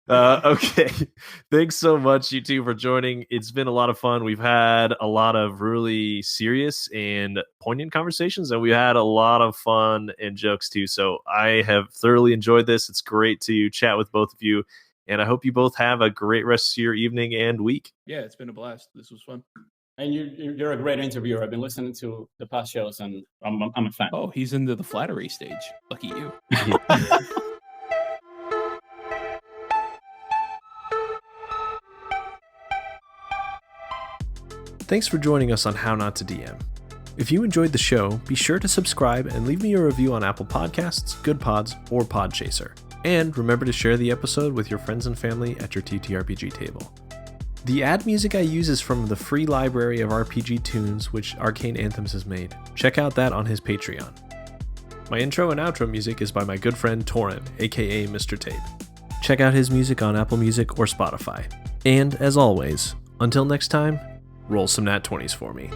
Okay. Thanks so much, you two, for joining. It's been a lot of fun. We've had a lot of really serious and poignant conversations, and we had a lot of fun and jokes too. So I have thoroughly enjoyed this. It's great to chat with both of you, and I hope you both have a great rest of your evening and week. Yeah, it's been a blast. This was fun. And you're a great interviewer. I've been listening to the past shows, and I'm a fan. Oh, he's into the flattery stage. Lucky you. Thanks for joining us on How Not to DM. If you enjoyed the show, be sure to subscribe and leave me a review on Apple Podcasts, Good Pods, or Podchaser. And remember to share the episode with your friends and family at your TTRPG table. The ad music I use is from the free library of RPG tunes which Arcane Anthems has made. Check out that on his Patreon. My intro and outro music is by my good friend Torin, aka Mr. Tape. Check out his music on Apple Music or Spotify. And as always, until next time, roll some nat 20s for me.